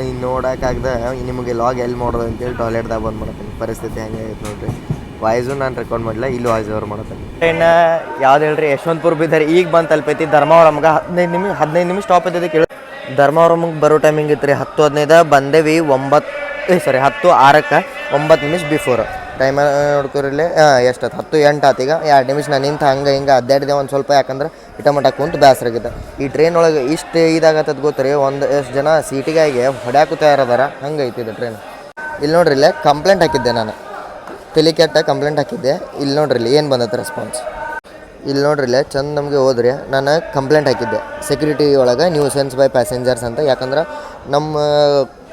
Speaker 1: ಇನ್ನು ನೋಡೋಕ್ಕಾಗ್ದೆ ನಿಮಗೆ ಲಾಗ್ ಎಲ್ಲಿ ಮಾಡೋದು ಅಂತೇಳಿ ಟಾಯ್ಲೆಟ್ದಾಗ ಬಂದು ಮಾಡ್ತೀನಿ. ಪರಿಸ್ಥಿತಿ ಹೆಂಗೆ ಐತೆ ನೋಡ್ರಿ. ವಾಯ್ಸು ನಾನು ರೆಕಾರ್ಡ್ ಮಾಡಿಲ್ಲ, ಇಲ್ಲಿ ವಾಯ್ಸ್ ಅವ್ರು ಮಾಡ್ತೀನಿ. ಟ್ರೈನ್ ಯಾವ್ದು ಹೇಳ್ರಿ, ಯಶವಂತಪುರ ಬೀದರ್ ಈಗ ಬಂದು ತಲುಪೈತಿ. ಧರ್ಮವರಮ್ಗೆ 15 ನಿಮಿಷ ಸ್ಟಾಪ್ ಐತಿ ಕೇಳಿ. ಧರ್ಮವರಮ್ಗೆ ಬರೋ ಟೈಮಿಂಗ್ ಇತ್ತು ರೀ 10:15. ಬಂದೇವಿ 10:06ಕ್ಕೆ 9 ನಿಮಿಷ ಬಿಫೋರ್. ಟೈಮ್ ನೋಡ್ಕೊರಿಲ್ಲಿ ಎಷ್ಟು 10:08 ಆತು. ಈಗ 2 ನಿಮಿಷ ನಾನು ನಿಂತು ಹಂಗೆ ಹಿಂಗೆ ಅಡ್ಡಾಡಿದೆ ಒಂದು ಸ್ವಲ್ಪ. ಯಾಕಂದ್ರೆ ಇಟಮಟ ಕುಂತು ಬೇಸರಾಗಿದೆ. ಈ ಟ್ರೈನ್ ಒಳಗೆ ಇಷ್ಟು ಇದಾಗತ್ತದ ಗೊತ್ತ್ರಿ. ಎಷ್ಟು ಜನ ಸೀಟಿಗಾಗಿ ಹೊಡ್ಯಾಕು ತಯಾರದಾರ, ಹಂಗೆ ಐತಿದೆ ಟ್ರೈನ್. ಇಲ್ಲಿ ನೋಡ್ರಿ ಇಲ್ಲೇ ಕಂಪ್ಲೇಂಟ್ ಹಾಕಿದ್ದೆ ನಾನು, ತೆಲಿಕೆಟ್ಟ ಕಂಪ್ಲೇಂಟ್ ಹಾಕಿದ್ದೆ. ಇಲ್ಲಿ ನೋಡ್ರಿ ಇಲ್ಲಿ ಏನು ಬಂದತ್ತೆ ರೆಸ್ಪಾನ್ಸ್. ಇಲ್ಲಿ ನೋಡ್ರಿ ಇಲ್ಲೇ ಚಂದ ನಮಗೆ ಹೋದ್ರಿ. ನಾನು ಕಂಪ್ಲೇಂಟ್ ಹಾಕಿದ್ದೆ ಸೆಕ್ಯೂರಿಟಿ ಒಳಗೆ, ನ್ಯೂಸೆನ್ಸ್ ಬೈ ಪ್ಯಾಸೆಂಜರ್ಸ್ ಅಂತ. ಯಾಕಂದ್ರೆ ನಮ್ಮ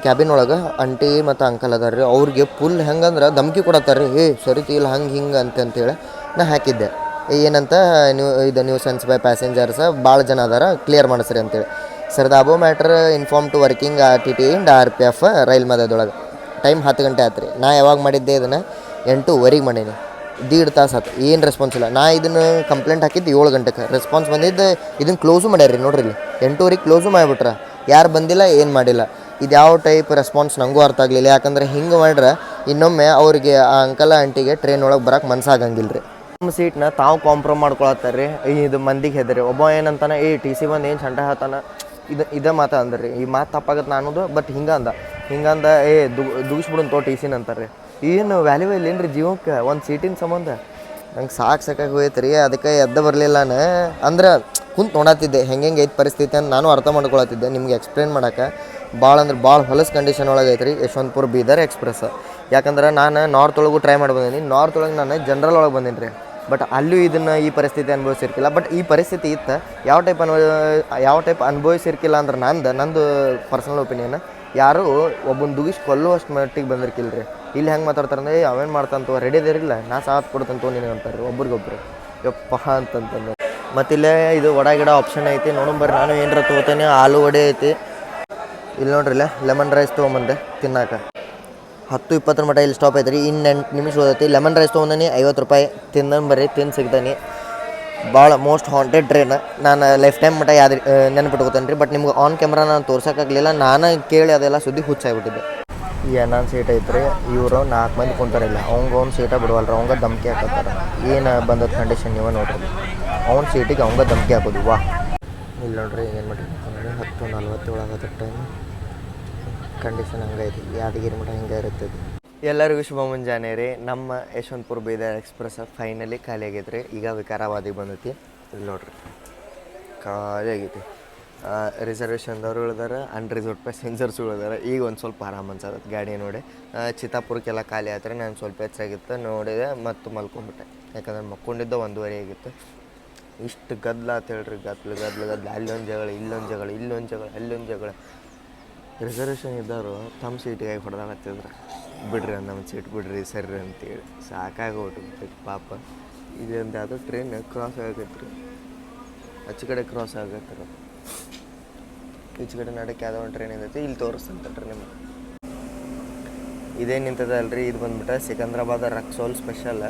Speaker 1: ಕ್ಯಾಬಿನ್ ಒಳಗೆ ಆಂಟಿ ಮತ್ತು ಅಂಕಲ್ ಅದಾರ ರೀ, ಅವ್ರಿಗೆ ಫುಲ್ ಹೆಂಗಂದ್ರೆ ಧಮ್ಕಿ ಕೊಡತ್ತಾರೆ ರೀ, ಸರಿತಿ ಇಲ್ಲ ಹಿಂಗೆ ಅಂತೇಳಿ ನಾ ಹಾಕಿದ್ದೆ. ಏನಂತ ನ್ಯೂಸೆನ್ಸ್ ಬೈ ಪ್ಯಾಸೆಂಜರ್ಸ್ ಭಾಳ ಜನ ಅದಾರ, ಕ್ಲಿಯರ್ ಮಾಡಿಸ್ರಿ ಅಂತೇಳಿ. Sir the above matter inform to working RTT and RPF rail ಮಧ್ಯದೊಳಗೆ. ಟೈಮ್ 10 ಗಂಟೆ ಆಯ್ತು ರೀ. ನಾ ಯಾವಾಗ ಮಾಡಿದ್ದೆ ಇದನ್ನು 8:15 ಮಾಡೀನಿ. 1.5 ತಾಸು ಆಯ್ತು, ಏನು ರೆಸ್ಪಾನ್ಸ್ ಇಲ್ಲ. ನಾ ಇದನ್ನು ಕಂಪ್ಲೇಂಟ್ ಹಾಕಿದ್ದು 7 ಗಂಟೆಗೆ, ರೆಸ್ಪಾನ್ಸ್ ಬಂದಿದ್ದು. ಇದನ್ನು ಕ್ಲೋಸು ಮಾಡ್ಯಾರ ರೀ ನೋಡ್ರಿ ಇಲ್ಲಿ 8:15 ಕ್ಲೋಸು ಮಾಡಿಬಿಟ್ರೆ. ಯಾರು ಬಂದಿಲ್ಲ, ಏನು ಮಾಡಿಲ್ಲ. ಇದು ಯಾವ ಟೈಪ್ ರೆಸ್ಪಾನ್ಸ್ ನನಗೂ ಅರ್ಥ ಆಗಲಿಲ್ಲ. ಯಾಕಂದ್ರೆ ಹಿಂಗೆ ಮಾಡ್ರೆ ಇನ್ನೊಮ್ಮೆ ಅವರಿಗೆ ಆ ಅಂಕಲ್ ಆಂಟಿಗೆ ಟ್ರೈನ್ ಒಳಗೆ ಬರೋಕೆ ಮನಸ್ಸಾಗಂಗಿಲ್ಲ ರೀ. ನಮ್ಮ ಸೀಟ್ನ ತಾವು ಕಾಂಪ್ರಮ್ ಮಾಡ್ಕೊಳತ್ತಾರೆ ರೀ. ಇದು ಮಂದಿಗೆ ಹೆದರಿ ಒಬ್ಬ ಏನಂತಾನೆ, ಟಿ ಸಿ ಬಂದು ಏನು ಚಂಟ ಹೇಳ್ತಾನೆ, ಇದೇ ಮಾತು ಅಂದ್ರೆ ರೀ. ಈ ಮಾತು ತಪ್ಪಾಗತ್ತೆ ನಾನದು. ಬಟ್ ಹಿಂಗಂದ ದುಗಿಸ್ಬಿಡೋನ್ ಟಿ ಸಿನ ಅಂತಾರೆ ರೀ. ಏನು ವ್ಯಾಲ್ಯೂ ಇಲ್ಲ ಏನು ರೀ ಜೀವಕ್ಕೆ ಒಂದು ಸೀಟಿನ ಸಂಬಂಧ. ನಂಗೆ ಸಾಕಾಗಿ ಹೋಯ್ತು ರೀ. ಅದಕ್ಕೆ ಎದ್ದ ಬರಲಿಲ್ಲ ನಾನು. ಅಂದ್ರೆ ಕುಂತು ನೋಡತ್ತಿದ್ದೆ ಹೆಂಗೆ ಐತೆ ಪರಿಸ್ಥಿತಿ ಅಂತ ನಾನು ಅರ್ಥ ಮಾಡ್ಕೊಳತ್ತಿದ್ದೆ. ನಿಮ್ಗೆ ಎಕ್ಸ್ಪ್ಲೇನ್ ಮಾಡೋಕೆ ಭಾಳ ಹೊಲಸು ಕಂಡೀಷನ್ ಒಳಗೆ ಐತೆ ರೀ ಯಶವಂತಪುರ ಬೀದರ್ ಎಕ್ಸ್ಪ್ರೆಸ್. ಯಾಕಂದ್ರೆ ನಾನು ನಾರ್ತ್ ಒಳಗೂ ಟ್ರೈ ಮಾಡಿ ಬಂದೀನಿ. ನಾರ್ತ್ ಒಳಗೆ ನಾನು ಜನರಲ್ ಒಳಗೆ ಬಂದೀನಿ ರೀ. ಬಟ್ ಅಲ್ಲೂ ಈ ಪರಿಸ್ಥಿತಿ ಅನುಭವಿಸಿರ್ಕಿಲ್ಲ. ಬಟ್ ಈ ಪರಿಸ್ಥಿತಿ ಇತ್ತು. ಯಾವ ಟೈಪ್ ಅನುಭವಿಸಿರ್ಕಿಲ್ಲ ಅಂದ್ರೆ ನಂದು ಪರ್ಸನಲ್ ಒಪಿನಿಯನ್, ಯಾರು ಒಬ್ಬನ ದುಗಿಸಿ ಕೊಲ್ಲುವಷ್ಟು ಮಟ್ಟಿಗೆ ಬಂದಿರ್ಕಿಲ್ಲ ರೀ. ಇಲ್ಲಿ ಹೆಂಗೆ ಮಾತಾಡ್ತಾರೆ ಅಂದರೆ ಅವೇನು ಮಾಡ್ತಂತವ ರೆಡಿ ಇದಿರಿಲ್ಲ, ನಾ ಸಾಥ್ ಕೊಡ್ತಂತವ ನಿನಗೆ ಅಂತಾರೆ ಒಬ್ರಿಗೊಬ್ರು. ಯಪ್ಪ ಅಂತಂತಂದ್ರೆ ಮತ್ತು ಇಲ್ಲೇ ಇದು ವಡ ಗಿಡ ಆಪ್ಷನ್ ಐತಿ. ನೋಡಂಬರ್ರಿ ನಾನು ಏನರ ತೊಗೋತೇನೆ. ಆಲೂ ವಡೆ ಐತಿ. ಇಲ್ಲಿ ನೋಡ್ರಿ ಇಲ್ಲ ಲೆಮನ್ ರೈಸ್ ತೊಗೊಂಬಂದೆ ತಿನ್ನಾಕ. 10:20 ಮಟ್ಟ ಇಲ್ಲಿ ಸ್ಟಾಪ್ ಐತೆ ರೀ. ಇನ್ನು 8 ನಿಮಿಷ ಹೋದೈತಿ. ಲೆಮನ್ ರೈಸ್ ತೊಗೊಂಡನಿ 50 ರೂಪಾಯಿ. ತಿಂದು ಸಿಗ್ತಾನೆ. ಭಾಳ ಮೋಸ್ಟ್ ಹಾಂಟೆಡ್ ಟ್ರೈನ್. ನಾನು ಲೈಫ್ ಟೈಮ್ ಮಟ್ಟ ನೆನಪಿಟ್ಕೋತೇನೆ ರೀ. ಬಟ್ ನಿಮ್ಗೆ ಆನ್ ಕ್ಯಾಮ್ರಾ ನಾನು ತೋರ್ಸೋಕ್ಕಾಗಲಿಲ್ಲ. ನಾನು ಕೇಳಿ ಅದೆಲ್ಲ ಸುದ್ದಿ ಹುಚ್ಚಾಗ್ಬಿಟ್ಟಿದ್ದೆ. ಏನಾನ್ ಸೀಟ್ ಐತ್ರಿ. ಇವರು 4 ಮಂದಿ ಕುಂತಾರಿಲ್ಲ, ಅವ್ನು ಸೀಟ ಬಿಡವಲ್ರಿ, ಅವಂಗ ಧಮ್ಕಿ ಹಾಕತ್ತಾರ. ಏನು ಬಂದದ ಕಂಡೀಷನ್ ನೀವು ನೋಡ್ರಿ, ಅವ್ನ ಸೀಟಿಗೆ ಅವಂಗ ಧಮ್ಕಿ ಹಾಕೋದು. ವಾ ಇಲ್ಲಿ ನೋಡ್ರಿ ಏನು ಮಾಡಿ 10:40 ಒಳಗದ ಟೈಮ್. ಕಂಡೀಷನ್ ಹಂಗೈತಿ, ಯಾದಗಿರಿ ಮಠ ಹಿಂಗೆ ಇರ್ತದೆ. ಎಲ್ಲರಿಗೂ ಶುಭ ಮುಂಜಾನೆ ರೀ. ನಮ್ಮ ಯಶವಂತಪುರ ಬೀದರ್ ಎಕ್ಸ್ಪ್ರೆಸ್ ಫೈನಲಿ ಖಾಲಿ ಆಗೈತೆ ರೀ. ಈಗ ವಿಕಾರಾಬಾದಿಗೆ ಬಂದೈತಿ. ಇಲ್ಲಿ ನೋಡ್ರಿ ಖಾಲಿ ಆಗೈತಿ. ರಿಸರ್ವೇಷನ್ದವ್ರು ಉಳಿದಾರ, ಅನ್ರಿಸರ್ವ್ ಪ್ಯಾಸೆಂಜರ್ಸ್ ಉಳಿದಾರ. ಈಗ ಒಂದು ಸ್ವಲ್ಪ ಆರಾಮ ಅನ್ಸತ್ತೆ ಗಾಡಿ ನೋಡಿ. ಚಿತ್ತಾಪುರಕ್ಕೆಲ್ಲ ಖಾಲಿ ಆಯ್ತು ರೀ. ನಾನು ಸ್ವಲ್ಪ ಹೆಚ್ಚಾಗಿತ್ತು ನೋಡಿದೆ ಮತ್ತು ಮಲ್ಕೊಂಡ್ಬಿಟ್ಟೆ, ಯಾಕಂದ್ರೆ ಮಕ್ಕೊಂಡಿದ್ದ 1:30 ಆಗಿತ್ತು. ಇಷ್ಟು ಗದ್ದಲ ಅಂತ ಹೇಳ್ರಿ, ಗದ್ದಲು ಅಲ್ಲೊಂದು ಜಗಳ ಇಲ್ಲೊಂದು ಜಗಳ ಅಲ್ಲೊಂದು ಜಗಳ. ರಿಸರ್ವೇಷನ್ ಇದ್ದವರು ತಮ್ಮ ಸೀಟಿಗಾಗಿ ಹೊಡೆದಾಗತ್ತಿದ್ರು, ಬಿಡ್ರಿ ನಮ್ಮ ಸೀಟ್ ಬಿಡ್ರಿ ಸರಿ ಅಂತೇಳಿ. ಸಾಕಾಗೋಗ್ಬಿಟ್ಟು ಪಾಪ. ಇದೊಂದು ಯಾವುದೋ ಟ್ರೈನ್ ಕ್ರಾಸ್ ಆಗೈತೆ ರೀ, ಆಚೆ ಕಡೆ ಕ್ರಾಸ್ ಆಗತ್ತೆ. ಈಚೆ ಕಡೆ ನಡಕ್ಕೆ ಯಾವುದೋ ಒಂದು ಟ್ರೈನ್ ಇದೈತಿ, ಇಲ್ಲಿ ತೋರಿಸ್ತಂತಲ್ರಿ ನಿಮ್ಗೆ. ಇದೇನು ನಿಂತದಲ್ರಿ, ಇದು ಬಂದ್ಬಿಟ್ಟು ಸಿಕಂದ್ರಾಬಾದ್ ರಕ್ಸೋಲ್ ಸ್ಪೆಷಲ್.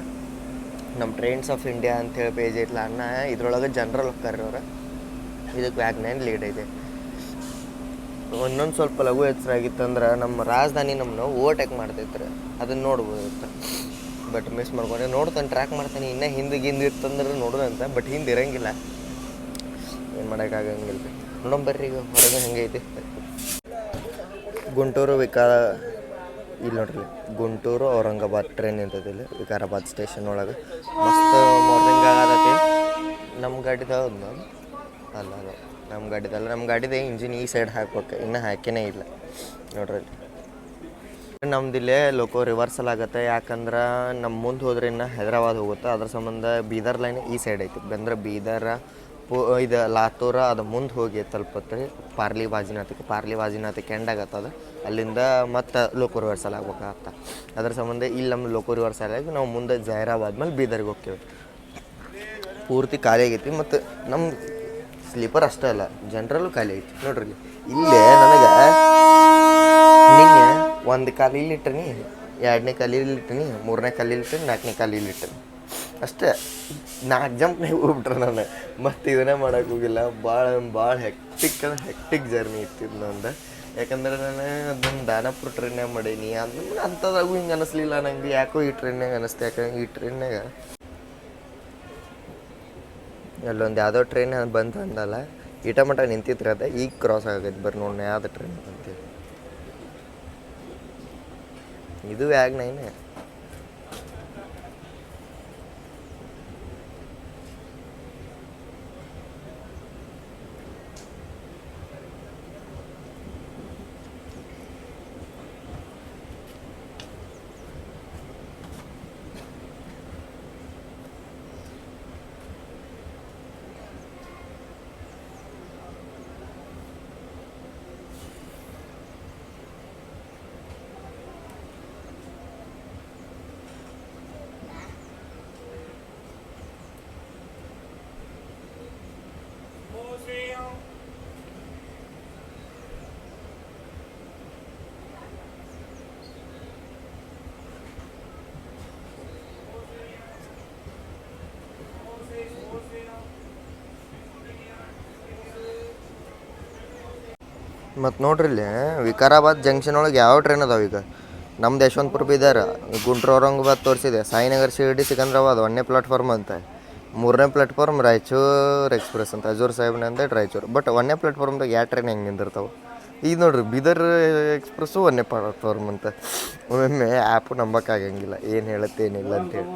Speaker 1: ನಮ್ಮ ಟ್ರೈನ್ಸ್ ಆಫ್ ಇಂಡಿಯಾ ಅಂತೇಳಿ ಪೇಜ್ ಐತಲ್ಲ ಅನ್ನ, ಇದ್ರೊಳಗೆ ಜನರಲ್ ಹೋಗ್ತಾರೆ ಅವ್ರು. ಇದಕ್ಕೆ ವ್ಯಾಗ್ನೈನ್ ಲೀಡ್ ಐತೆ. ಒಂದೊಂದು ಸ್ವಲ್ಪ ಲಘು ಹೆಸರಾಗಿತ್ತಂದ್ರೆ ನಮ್ಮ ರಾಜಧಾನಿ ನಮ್ಮನ್ನು ಓವರ್ಟೇಕ್ ಮಾಡ್ತೈತ್ರಿ, ಅದನ್ನು ನೋಡ್ಬೋದಿತ್ತು. ಬಟ್ ಮಿಸ್ ಮಾಡ್ಕೊಂಡೆ. ನೋಡ್ತಾನೆ, ಟ್ರ್ಯಾಕ್ ಮಾಡ್ತಾನೆ, ಇನ್ನೂ ಹಿಂದೆ ಇತ್ತಂದ್ರೆ ನೋಡೋದಂತ. ಬಟ್ ಹಿಂದೆ ಇರಂಗಿಲ್ಲ, ಏನು ಮಾಡೋಕ್ಕಾಗಂಗಿಲ್ಲ ರೀ. ನೋಡೋಣ ಬರ್ರಿ ಈಗ ಹೊರಗೆ ಹೆಂಗೈತಿ. ಗುಂಟೂರು ಇಲ್ಲಿ ನೋಡ್ರಿ, ಗುಂಟೂರು ಔರಂಗಾಬಾದ್ ಟ್ರೈನ್ ನಿಂತದಿಲ್ಲ ವಿಕಾರಾಬಾದ್ ಸ್ಟೇಷನ್ ಒಳಗೆ. ಮಸ್ತ್ ಮಾರ್ನಿಂಗ್ ಆಗತೈತಿ. ನಮ್ಮ ಗಾಡಿದ ಅಲ್ಲ ನಮ್ಮ ಗಾಡಿದ ಇಂಜಿನ್ ಈ ಸೈಡ್ ಹಾಕ್ಬೇಕು, ಇನ್ನೂ ಹಾಕೇನೇ ಇಲ್ಲ ನೋಡ್ರಿ. ನಮ್ದಿಲ್ಲೇ ಲೋಕೋ ರಿವರ್ಸಲ್ ಆಗುತ್ತೆ, ಯಾಕಂದ್ರೆ ನಮ್ಮ ಮುಂದೆ ಹೋದ್ರೆ ಇನ್ನು ಹೈದ್ರಾಬಾದ್ ಹೋಗುತ್ತೆ. ಅದ್ರ ಸಂಬಂಧ ಬೀದರ್ ಲೈನ್ ಈ ಸೈಡ್ ಐತಿ. ಬಂದ್ರೆ ಬೀದರ ಇದು ಲಾತೂರ ಅದು ಮುಂದೆ ಹೋಗಿ ತಲುಪತ್ರಿ ಪಾರ್ಲಿ ವಾಜಿನಾಥಕ್ಕೆ ಎಂಡ್ ಆಗತ್ತದ. ಅಲ್ಲಿಂದ ಮತ್ತು ಲೋಕೋ ರಿವರ್ಸಲ್ ಆಗ್ಬೇಕಾಗತ್ತ. ಅದ್ರ ಸಂಬಂಧ ಇಲ್ಲಿ ನಮ್ಮ ಲೋಕೋ ರಿವರ್ಸಲ್ ಆಗಿ ನಾವು ಮುಂದೆ ಜೈರಾಬಾದ್ ಮೇಲೆ ಬೀದರ್ಗೆ ಹೋಗ್ತೇವೆ. ಪೂರ್ತಿ ಖಾಲಿ ಆಗೈತಿ. ಮತ್ತು ನಮ್ಮ ಸ್ಲೀಪರ್ ಅಷ್ಟೇ ಅಲ್ಲ, ಜನರಲ್ಲೂ ಖಾಲಿ ಐತಿ ನೋಡ್ರಿ. ಇಲ್ಲೇ ನನಗೆ ನಿನ್ನೆ 1 ಕಾಲು ಇಲ್ಲಿಟ್ಟನಿ, 2ನೇ ಕಾಲು ಇಲ್ಲಿಟ್ಟನಿ, 3ನೇ ಕಾಲು ಇಲ್ಲಿಟ್ಟನಿ, 4ನೇ ಕಾಲು ಇಲ್ಲಿಟ್ಟನಿ ಅಷ್ಟೇ. 4 ಜಂಪ್ನಾಗ ಹೋಗ್ಬಿಟ್ರೆ ನಾನು ಮತ್ತು ಇದನ್ನೇ ಮಾಡೋಕೆ ಹೋಗಿಲ್ಲ. ಭಾಳ ಹೆಕ್ಟಿಕ್ ಜರ್ನಿ ಇತ್ತು ನಂದು. ಯಾಕಂದ್ರೆ ನಾನು ಅದನ್ನು ದಾನಾಪುರ ಟ್ರೈನ್ಯಾಗ ಮಾಡೀನಿ. ಅಂಥದ್ರಾಗೂ ಹಿಂಗೆ ಅನ್ನಿಸ್ಲಿಲ್ಲ ನಂಗೆ. ಯಾಕೋ ಈ ಟ್ರೈನ್ಯಾಗ ಅನ್ನಿಸ್ತು. ಯಾಕಂದ್ರೆ ಈ ಟ್ರೈನ್ಯಾಗ ಅಲ್ಲೊಂದು ಯಾವುದೋ ಟ್ರೈನ್ ಬಂತು ಅಂದಲ್ಲ, ಇಟಮಟ ನಿಂತಿತ್ತು ಅದ. ಈಗ ಕ್ರಾಸ್ ಆಗೈತೆ ಬರ್ರಿ ನೋಡಿ ಯಾವ್ದು ಟ್ರೈನ್ ಅಂತೇಳಿ. ಇದು ವ್ಯಾಗ್ನೈನ್. ಮತ್ತು ನೋಡ್ರಿ ಇಲ್ಲಿ ವಿಕಾರಾಬಾದ್ ಜಂಕ್ಷನ್ ಒಳಗೆ ಯಾವ ಟ್ರೈನ್ ಅದಾವೆ ಈಗ. ನಮ್ದು ಯಶವಂತಪುರ ಬೀದರ್, ಗುಂಟೂರು ಔರಂಗಾಬಾದ್ ತೋರಿಸಿದೆ, ಸಾಯಿನಗರ್ ಶಿರ್ಡಿ ಸಿಕಂದ್ರಾಬಾದ್ 1ನೇ ಪ್ಲಾಟ್ಫಾರ್ಮ್ ಅಂತ. 3ನೇ ಪ್ಲಾಟ್ಫಾರ್ಮ್ ರಾಯಚೂರು ಎಕ್ಸ್ಪ್ರೆಸ್ ಅಂತ, ಹಜೂರ್ ಸಾಹೇಬ್ನ ಅಂತ ರಾಯಚೂರು. ಬಟ್ 1ನೇ ಪ್ಲಾಟ್ಫಾರ್ಮ್ದಾಗ ಯಾವ ಟ್ರೈನ್ ಹೆಂಗೆ ನಿಂದಿರ್ತಾವೆ. ಈಗ ನೋಡ್ರಿ ಬೀದರ್ ಎಕ್ಸ್ಪ್ರೆಸ್ಸು 1ನೇ ಪ್ಲಾಟ್ಫಾರ್ಮ್ ಅಂತ. ಒಮ್ಮೊಮ್ಮೆ ಆ್ಯಪು ನಂಬಕ್ಕಾಗಂಗಿಲ್ಲ, ಏನು ಹೇಳುತ್ತೆ ಏನಿಲ್ಲ ಅಂತೇಳಿ.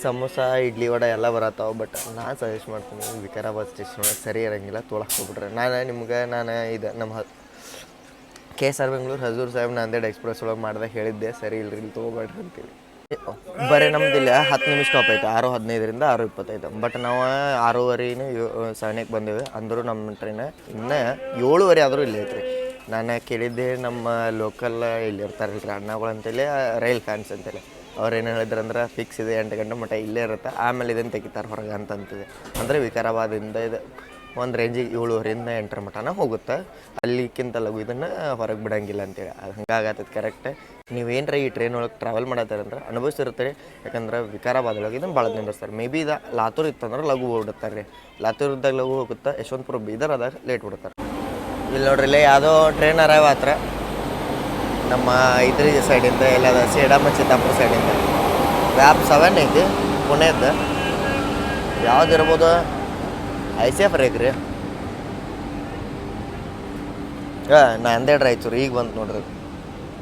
Speaker 1: ಸಮೋಸ ಇಡ್ಲಿ ವಡೆ ಎಲ್ಲ ಬರತ್ತಾವೆ. ಬಟ್ ನಾನು ಸಜೆಸ್ಟ್ ಮಾಡ್ತೀನಿ ವಿಕಾರಾಬಾದ್ ಸ್ಟೇಷನ್ ಒಳಗೆ ಸರಿ ಇರೋಂಗಿಲ್ಲ, ತೊಳಕ್ಕೆ ಹೋಗ್ಬಿಟ್ರೆ. ನಾನು ಇದು ನಮ್ಮ KSR ಬೆಂಗಳೂರು ಹಜೂರ್ ಸಾಹೇಬ್ ನಾಂದೇಡ್ ಎಕ್ಸ್ಪ್ರೆಸ್ ಒಳಗೆ ಮಾಡಿದಾಗ ಹೇಳಿದ್ದೆ, ಸರಿ ಇಲ್ರಿ ಇಲ್ಲಿ ತೊಗೋಬೇಡ್ರಿ ಅಂತೇಳಿ. ಬರೀ ನಮ್ದಿಲ್ಲ 10 ನಿಮಿಷ ಸ್ಟಾಪ್ ಐತೆ, 6:15ರಿಂದ 6:25. ಬಟ್ ನಾವು 6:30 7ಕ್ಕೆ ಬಂದೇವೆ. ಅಂದರೂ ನಮ್ಮ ಟ್ರೈನ್ ಇನ್ನೂ 7:30 ಆದರೂ ಇಲ್ಲೇ ಐತ್ರಿ. ನಾನು ಕೇಳಿದ್ದೆ ನಮ್ಮ ಲೋಕಲ್ ಇಲ್ಲಿ ಇರ್ತಾರಲ್ರಿ ಅಣ್ಣಗಳು ಅಂತೇಳಿ, ರೈಲ್ ಫ್ಯಾನ್ಸ್ ಅಂತೇಳಿ. ಅವ್ರು ಏನು ಹೇಳಿದ್ರಂದ್ರೆ ಫಿಕ್ಸ್ ಇದೆ 8 ಗಂಟೆ ಮಟ್ಟ ಇಲ್ಲೇ ಇರುತ್ತೆ, ಆಮೇಲೆ ಇದನ್ನು ತೆಗಿತಾರೆ ಹೊರಗೆ ಅಂತಂತಿದೆ. ಅಂದರೆ ವಿಕಾರಾಬಾದಿಂದ ಇದು ಒಂದು ರೇಂಜಿಗೆ 7:30ರಿಂದ 8 ಮಟನ ಹೋಗುತ್ತೆ. ಅಲ್ಲಿಕ್ಕಿಂತ ಲಘು ಇದನ್ನು ಹೊರಗೆ ಬಿಡೋಂಗಿಲ್ಲ ಅಂತೇಳಿ. ಅದು ಹಂಗಾಗತ್ತೈತೆ ಕರೆಕ್ಟ್. ನೀವೇನರ ಈ ಟ್ರೈನ್ ಒಳಗೆ ಟ್ರಾವೆಲ್ ಮಾಡತ್ತಾರಂದ್ರೆ ಅನುಭವಿಸಿರ್ತಾರೆ. ಯಾಕಂದ್ರೆ ವಿಕಾರಾಬಾದ್ ಒಳಗೆ ಇದನ್ನು ಭಾಳ ನಿಂದಿರ್ತಾರೆ. ಮೇ ಬಿ ಇದು ಲಾತೂರ್ ಇತ್ತಂದ್ರೆ ಲಘು ಹೋಗ್ಬಿಡ್ತಾರೆ ರೀ. ಲಾತೂರ್ದಾಗ ಲಘು ಹೋಗುತ್ತೆ, ಯಶವಂತಪುರ ಬೀದರ್ ಅದಾಗ ಲೇಟ್ ಬಿಡ್ತಾರೆ. ಇಲ್ಲಿ ನೋಡ್ರಿ ಇಲ್ಲೇ ಯಾವುದೋ ಟ್ರೈನ್ ಅರೈವ್ ಆತ್ರ. ನಮ್ಮ ಇದ್ರ ಸೈಡಿಂದ ಎಲ್ಲದ ಸೇಡಮ್ಮ ಚಿತ್ತಾಪುರ ಸೈಡಿಂದ ವ್ಯಾಪ್ 7 ಐತಿ ಪುಣೆದ್ದು. ಯಾವ್ದು ಇರ್ಬೋದು, ICF ರೀ. ನಾಂದೇಡ್ ರಾಯಚೂರು ಈಗ ಬಂತು ನೋಡ್ರಿ.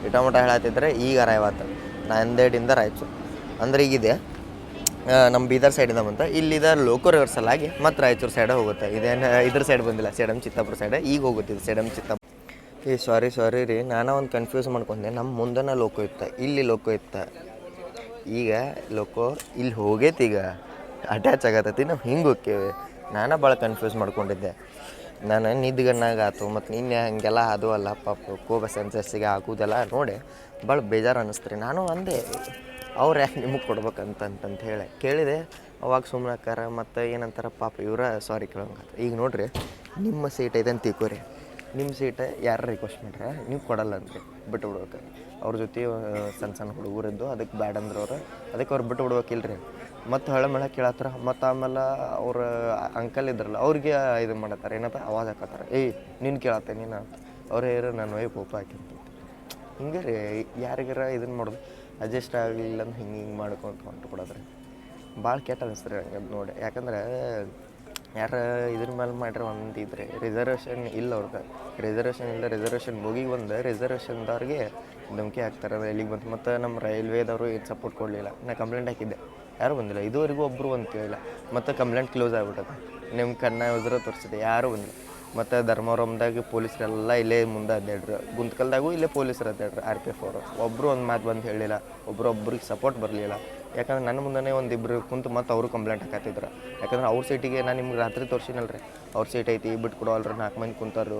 Speaker 1: ಇಟಮಟ ಹೇಳತ್ತಿದ್ರೆ ಈಗ ಅರೈವತ್ತು ನಾಂದೇಡಿಂದ ರಾಯಚೂರು ಅಂದ್ರೆ ಈಗಿದೆ ನಮ್ಮ ಬೀದರ್ ಸೈಡಿಂದ ಬಂತ. ಇಲ್ಲಿದ ಲೋಕೋ ರಿವರ್ಸಲ್ ಆಗಿ ಮತ್ತು ರಾಯಚೂರು ಸೈಡ್ ಹೋಗುತ್ತೆ. ಇದೇನು ಇದ್ರ ಸೈಡ್ ಬಂದಿಲ್ಲ, ಸೇಡಮ್ ಚಿತ್ತಾಪುರ ಸೈಡ್ ಈಗ ಹೋಗುತ್ತೆ. ಇದು ಸೇಡಮ್ ಚಿತ್ತಾಪುರ. ಸಾರಿ ರೀ, ನಾನು ಒಂದು ಕನ್ಫ್ಯೂಸ್ ಮಾಡ್ಕೊಂಡೆ. ನಮ್ಮ ಮುಂದೆನ ಲೋಕೋ ಇತ್ತು, ಇಲ್ಲಿ ಲೋಕೋ ಇತ್ತು. ಈಗ ಲೋಕೋ ಇಲ್ಲಿ ಹೋಗೈತಿ, ಈಗ ಅಟ್ಯಾಚ್ ಆಗತ್ತೈತಿ. ನಾವು ಹಿಂಗೆ ಹೋಕ್ಕೇವೆ. ನಾನು ಭಾಳ ಕನ್ಫ್ಯೂಸ್ ಮಾಡ್ಕೊಂಡಿದ್ದೆ. ನಾನು ನಿದ್ಗಣ್ಣಾಗ ಆಯ್ತು ಮತ್ತು ನಿನ್ನೆ ಹಾಗೆಲ್ಲ ಅದು ಅಲ್ಲ ಪಾಪ ಕೋಬ ಸೆನ್ಸಸ್ಸಿಗೆ ಹಾಕೋದೆಲ್ಲ ನೋಡಿ ಭಾಳ ಬೇಜಾರು ಅನ್ನಿಸ್ತು ರೀ. ನಾನು ಅಂದೆ ಅವ್ರು ಯಾಕೆ ನಿಮಗೆ ಕೊಡ್ಬೇಕಂತಂತ ಹೇಳಿ ಕೇಳಿದೆ. ಅವಾಗ ಸುಮ್ಮನೆ ಅಕ್ಕಾರ ಮತ್ತು ಏನಂತಾರೆ ಪಾಪ ಇವರ ಸಾರಿ ಕೇಳೋಂಗ. ಈಗ ನೋಡಿರಿ, ನಿಮ್ಮ ಸೀಟ್ ಐತೆ ಅಂತ ತಿಳ್ಕೊರಿ. ನಿಮ್ಮ ಸೀಟ್ ಯಾರು ರಿಕ್ವೆಸ್ಟ್ ಮಾಡ್ರೆ ನೀವು ಕೊಡಲ್ಲ ಅಂತೆ ಬಿಟ್ಟು ಬಿಡ್ಬೇಕು. ಅವ್ರ ಜೊತೆ ಸಣ್ಣ ಹುಡುಗರಿದ್ದು ಅದಕ್ಕೆ ಬ್ಯಾಡ್ ಅಂದ್ರೆ ಅದಕ್ಕೆ ಅವ್ರು ಬಿಟ್ಟು ಬಿಡ್ಬೇಕಿಲ್ಲ ರೀ. ಮತ್ತು ಹಳೆ ಕೇಳತ್ತಾರ. ಮತ್ತು ಆಮೇಲೆ ಅವ್ರ ಅಂಕಲ್ ಇದ್ರಲ್ಲ ಅವ್ರಿಗೆ ಇದು ಮಾಡತ್ತಾರೆ, ಏನಂತ ಆವಾಜ್ ಹಾಕತ್ತಾರೆ, ನೀನು ಕೇಳತ್ತೆ ನೀನು ಅವ್ರು ಹೇರ ನನ್ನ ವೈಫ್ ಒಪ್ಪ ಹಾಕಿರ್ತ. ಹಿಂಗೆ ರೀ ಯಾರಿಗಾರ ಇದನ್ನು ಮಾಡೋದು ಅಡ್ಜಸ್ಟ್ ಆಗಲಿಲ್ಲ ಅಂದ್ರೆ ಹಿಂಗೆ ಮಾಡ್ಕೊಂತ ಹೊಂಟು ಕೊಡೋದ್ರಿ. ಭಾಳ ಕೆಟ್ಟ ಅನಿಸ್ತು ರೀ ಹಂಗೆ ನೋಡಿ. ಯಾಕಂದ್ರೆ ಯಾರು ಇದ್ರ ಮೇಲೆ ಮಾಡ್ರೆ ಒಂದಿದ್ರೆ ರಿಸರ್ವೇಷನ್ ಇಲ್ಲ ಅವ್ರಿಗೆ. ರಿಸರ್ವೇಷನ್ ಇಲ್ಲ, ರಿಸರ್ವೇಷನ್ ಮುಗಿಗೆ ಬಂದು ರಿಸರ್ವೇಷನ್ದವ್ರಿಗೆ ಧಮಕಿ ಹಾಕ್ತಾರೆ. ಎಲ್ಲಿಗೆ ಬಂತು. ಮತ್ತು ನಮ್ಮ ರೈಲ್ವೇದವರು ಏನು ಸಪೋರ್ಟ್ ಕೊಡಲಿಲ್ಲ. ನಾ ಕಂಪ್ಲೇಂಟ್ ಹಾಕಿದ್ದೆ, ಯಾರೂ ಬಂದಿಲ್ಲ ಇದುವರೆಗೂ. ಒಬ್ಬರು ಅಂತ ಕೇಳಿಲ್ಲ. ಮತ್ತು ಕಂಪ್ಲೇಂಟ್ ಕ್ಲೋಸ್ ಆಗಿಬಿಟ್ಟದೆ. ನಿಮ್ಮ ಕಣ್ಣ ಉದ್ರ ತೋರಿಸಿದೆ, ಯಾರೂ ಬಂದಿಲ್ಲ. ಮತ್ತು ಧರ್ಮವರಮ್ದಾಗ ಪೊಲೀಸರೆಲ್ಲ ಇಲ್ಲೇ ಮುಂದೆ ಅಡ್ಡಾಡ್ರು. ಗುಂತ್ಕಲ್ದಾಗೂ ಇಲ್ಲೇ ಪೊಲೀಸರು ಅಡ್ಡಾಡ್ರು, RPF ಅವರು. ಒಬ್ಬರು ಒಂದು ಮಾತು ಬಂದು ಹೇಳಿಲ್ಲ, ಒಬ್ರಿಗೆ ಸಪೋರ್ಟ್ ಬರಲಿಲ್ಲ. ಯಾಕಂದ್ರೆ ನನ್ನ ಮುಂದೆ ಒಂದಿಬ್ಬರು ಕುಂತು ಮತ್ತು ಅವರು ಕಂಪ್ಲೇಂಟ್ ಹಾಕತ್ತಿದ್ರು. ಯಾಕಂದ್ರೆ ಅವ್ರ ಸೀಟಿಗೆ ನಾನು ನಿಮ್ಗೆ ರಾತ್ರಿ ತೋರಿಸಿನಲ್ಲ ರೀ, ಅವ್ರ ಸೀಟ್ ಐತಿ ಬಿಟ್ಟು ಕೊಡೋಲ್ರಿ, 4 ಮಂದಿ ಕುಂತಾರು,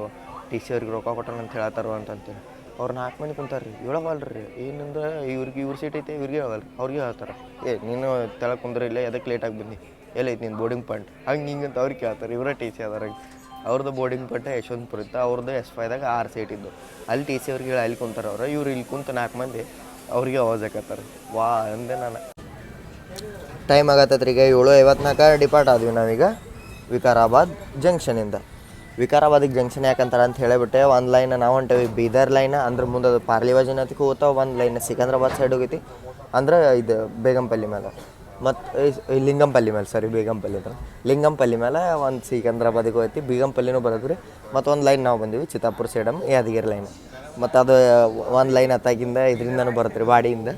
Speaker 1: TC ಅವ್ರಿಗೆ ರೊಕ್ಕ ಕೊಟ್ಟರು ಅಂತ ಹೇಳತ್ತಾರು ಅಂತಂತೇಳಿ. ಅವ್ರು 4 ಮಂದಿ ಕುಂತಾರ ರೀ, ಹೇಳವಲ್ರಿ. ಏನಂದ್ರೆ ಇವ್ರ ಸೀಟ್ ಐತೆ ಇವ್ರಿಗೆ ಹೇಳವಲ್ರಿ, ಅವ್ರಿಗೆ ಹೇಳ್ತಾರೆ, ನೀನು ತೆಳಗೆ ಕುಂದ್ರೆ ಇಲ್ಲ, ಎದಕ್ಕೆ ಲೇಟಾಗಿ ಬಂದು, ಎಲ್ಲೈತಿ ನಿನ್ನ ಬೋರ್ಡಿಂಗ್ ಪಾಯಿಂಟ್, ಹಂಗೆ ಹಿಂಗೆ ಅಂತ ಅವ್ರಿಗೆ ಕೇಳ್ತಾರೆ. ಇವರೇ TC ಅದಾರ. ಅವ್ರದ್ದು ಬೋರ್ಡಿಂಗ್ ಪಾಯಿಂಟ್ ಯಶವಂತಪುರ ಇತ್ತು, ಅವ್ರದ್ದು S5ದಾಗ 6 ಸೀಟ್ ಇದ್ದು. ಅಲ್ಲಿ TC ಅವ್ರಿಗೆ ಹೇಳಿ ಅಲ್ಲಿ ಕುಂತಾರೆ ಅವ್ರು. ಇವ್ರು ಇಲ್ಲಿ ಕುಂತು 4 ಮಂದಿ ಅವ್ರಿಗೆ ಆವಾಜ್ ಹಾಕತ್ತಾರೆ. ವಾ ಅಂದೆ ನಾನು. ಟೈಮ್ ಆಗತ್ತೈತ್ರಿ. ಈಗ 7:54 ಡಿಪಾರ್ಟ್ ಆದ್ವಿ ನಾವೀಗ ವಿಕಾರಾಬಾದ್ ಜಂಕ್ಷನಿಂದ. ವಿಕಾರಾಬಾದಿಗೆ ಜಂಕ್ಷನ್ ಯಾಕಂತಾರೆ ಅಂತ ಹೇಳಿಬಿಟ್ಟೆ, ಒಂದು ಲೈನ್ ನಾವು ಹೊಂಟೇವಿ ಬೀದರ್ ಲೈನ್ ಅಂದ್ರೆ ಮುಂದೆ ಅದು ಪಾರ್ಲಿವಾಜಿನತಿಗೆ ಹೋಗ್ತಾವೆ. ಒಂದು ಲೈನ್ ಸಿಕಂದ್ರಾಬಾದ್ ಸೈಡ್ ಹೋಗೈತಿ ಅಂದ್ರೆ ಇದು ಬೇಗಂಪಲ್ಲಿ ಮೇಲೆ, ಮತ್ತು ಲಿಂಗಂಪಲ್ಲಿ ಮೇಲೆ, ಸಾರಿ ಬೇಗಂಪಲ್ಲಿ ಅಂದ್ರೆ ಲಿಂಗಂಪಲ್ಲಿ ಮೇಲೆ ಒಂದು ಸಿಕಂದ್ರಾಬಾದಿಗೆ ಹೋಗ್ತಿ. ಬೇಗಂಪಲ್ಲಿನೂ ಬರೋದ್ರಿ. ಮತ್ತು ಒಂದು ಲೈನ್ ನಾವು ಬಂದೀವಿ ಚಿತ್ತಾಪುರ ಸೇಡಮ್ ಯಾದಗಿರಿ ಲೈನ್. ಮತ್ತು ಅದು ಒಂದು ಲೈನ್ ಹತ್ತಾಗಿಂದ ಇದರಿಂದನೂ ಬರುತ್ತೆ ರೀ, ವಾಡಿಯಿಂದ.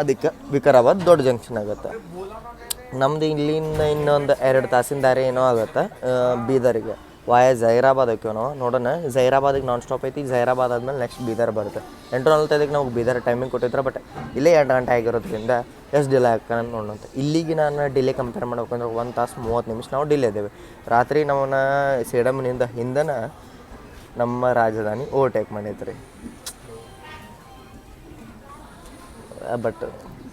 Speaker 1: ಅದಕ್ಕೆ ವಿಕಾರಾಬಾದ್ ದೊಡ್ಡ ಜಂಕ್ಷನ್ ಆಗುತ್ತೆ. ನಮ್ದು ಇಲ್ಲಿಂದ ಇನ್ನೊಂದು 2 ತಾಸಿನ ದಾರಿ ಏನೋ ಆಗುತ್ತೆ ಬೀದರಿಗೆ. ವಾಯ ಜೈರಾಬಾದ್ ಹಾಕ್ಯೋ ನಾವು ನೋಡೋಣ. ಜೈರಾಬಾದಿಗೆ ನಾನ್ ಸ್ಟಾಪ್ ಐತಿ. ಜೈರಾಬಾದ್ ಆದಮೇಲೆ ನೆಕ್ಸ್ಟ್ ಬೀದರ್ ಬರುತ್ತೆ. 8:45ಕ್ಕೆ ನಾವು ಬೀದರ್ ಟೈಮಿಂಗ್ ಕೊಟ್ಟಿದ್ರೆ, ಬಟ್ ಇಲ್ಲೇ 2 ಗಂಟೆ ಆಗಿರೋದ್ರಿಂದ ಎಷ್ಟು ಡಿಲೇ ಹಾಕೋಣ ನೋಡೋಣ. ಇಲ್ಲಿಗೆ ನಾನು ಡಿಲೇ ಕಂಪೇರ್ ಮಾಡ್ಬೇಕಂದ್ರೆ 1 ತಾಸು 30 ನಿಮಿಷ ನಾವು ಡಿಲೇ ಇದ್ದೇವೆ. ರಾತ್ರಿ ನಮ್ಮನ್ನ ಸೇಡಮ್ನಿಂದ ಹಿಂದನ ನಮ್ಮ ರಾಜಧಾನಿ ಓವರ್ಟೇಕ್ ಮಾಡೈತ್ರಿ. ಬಟ್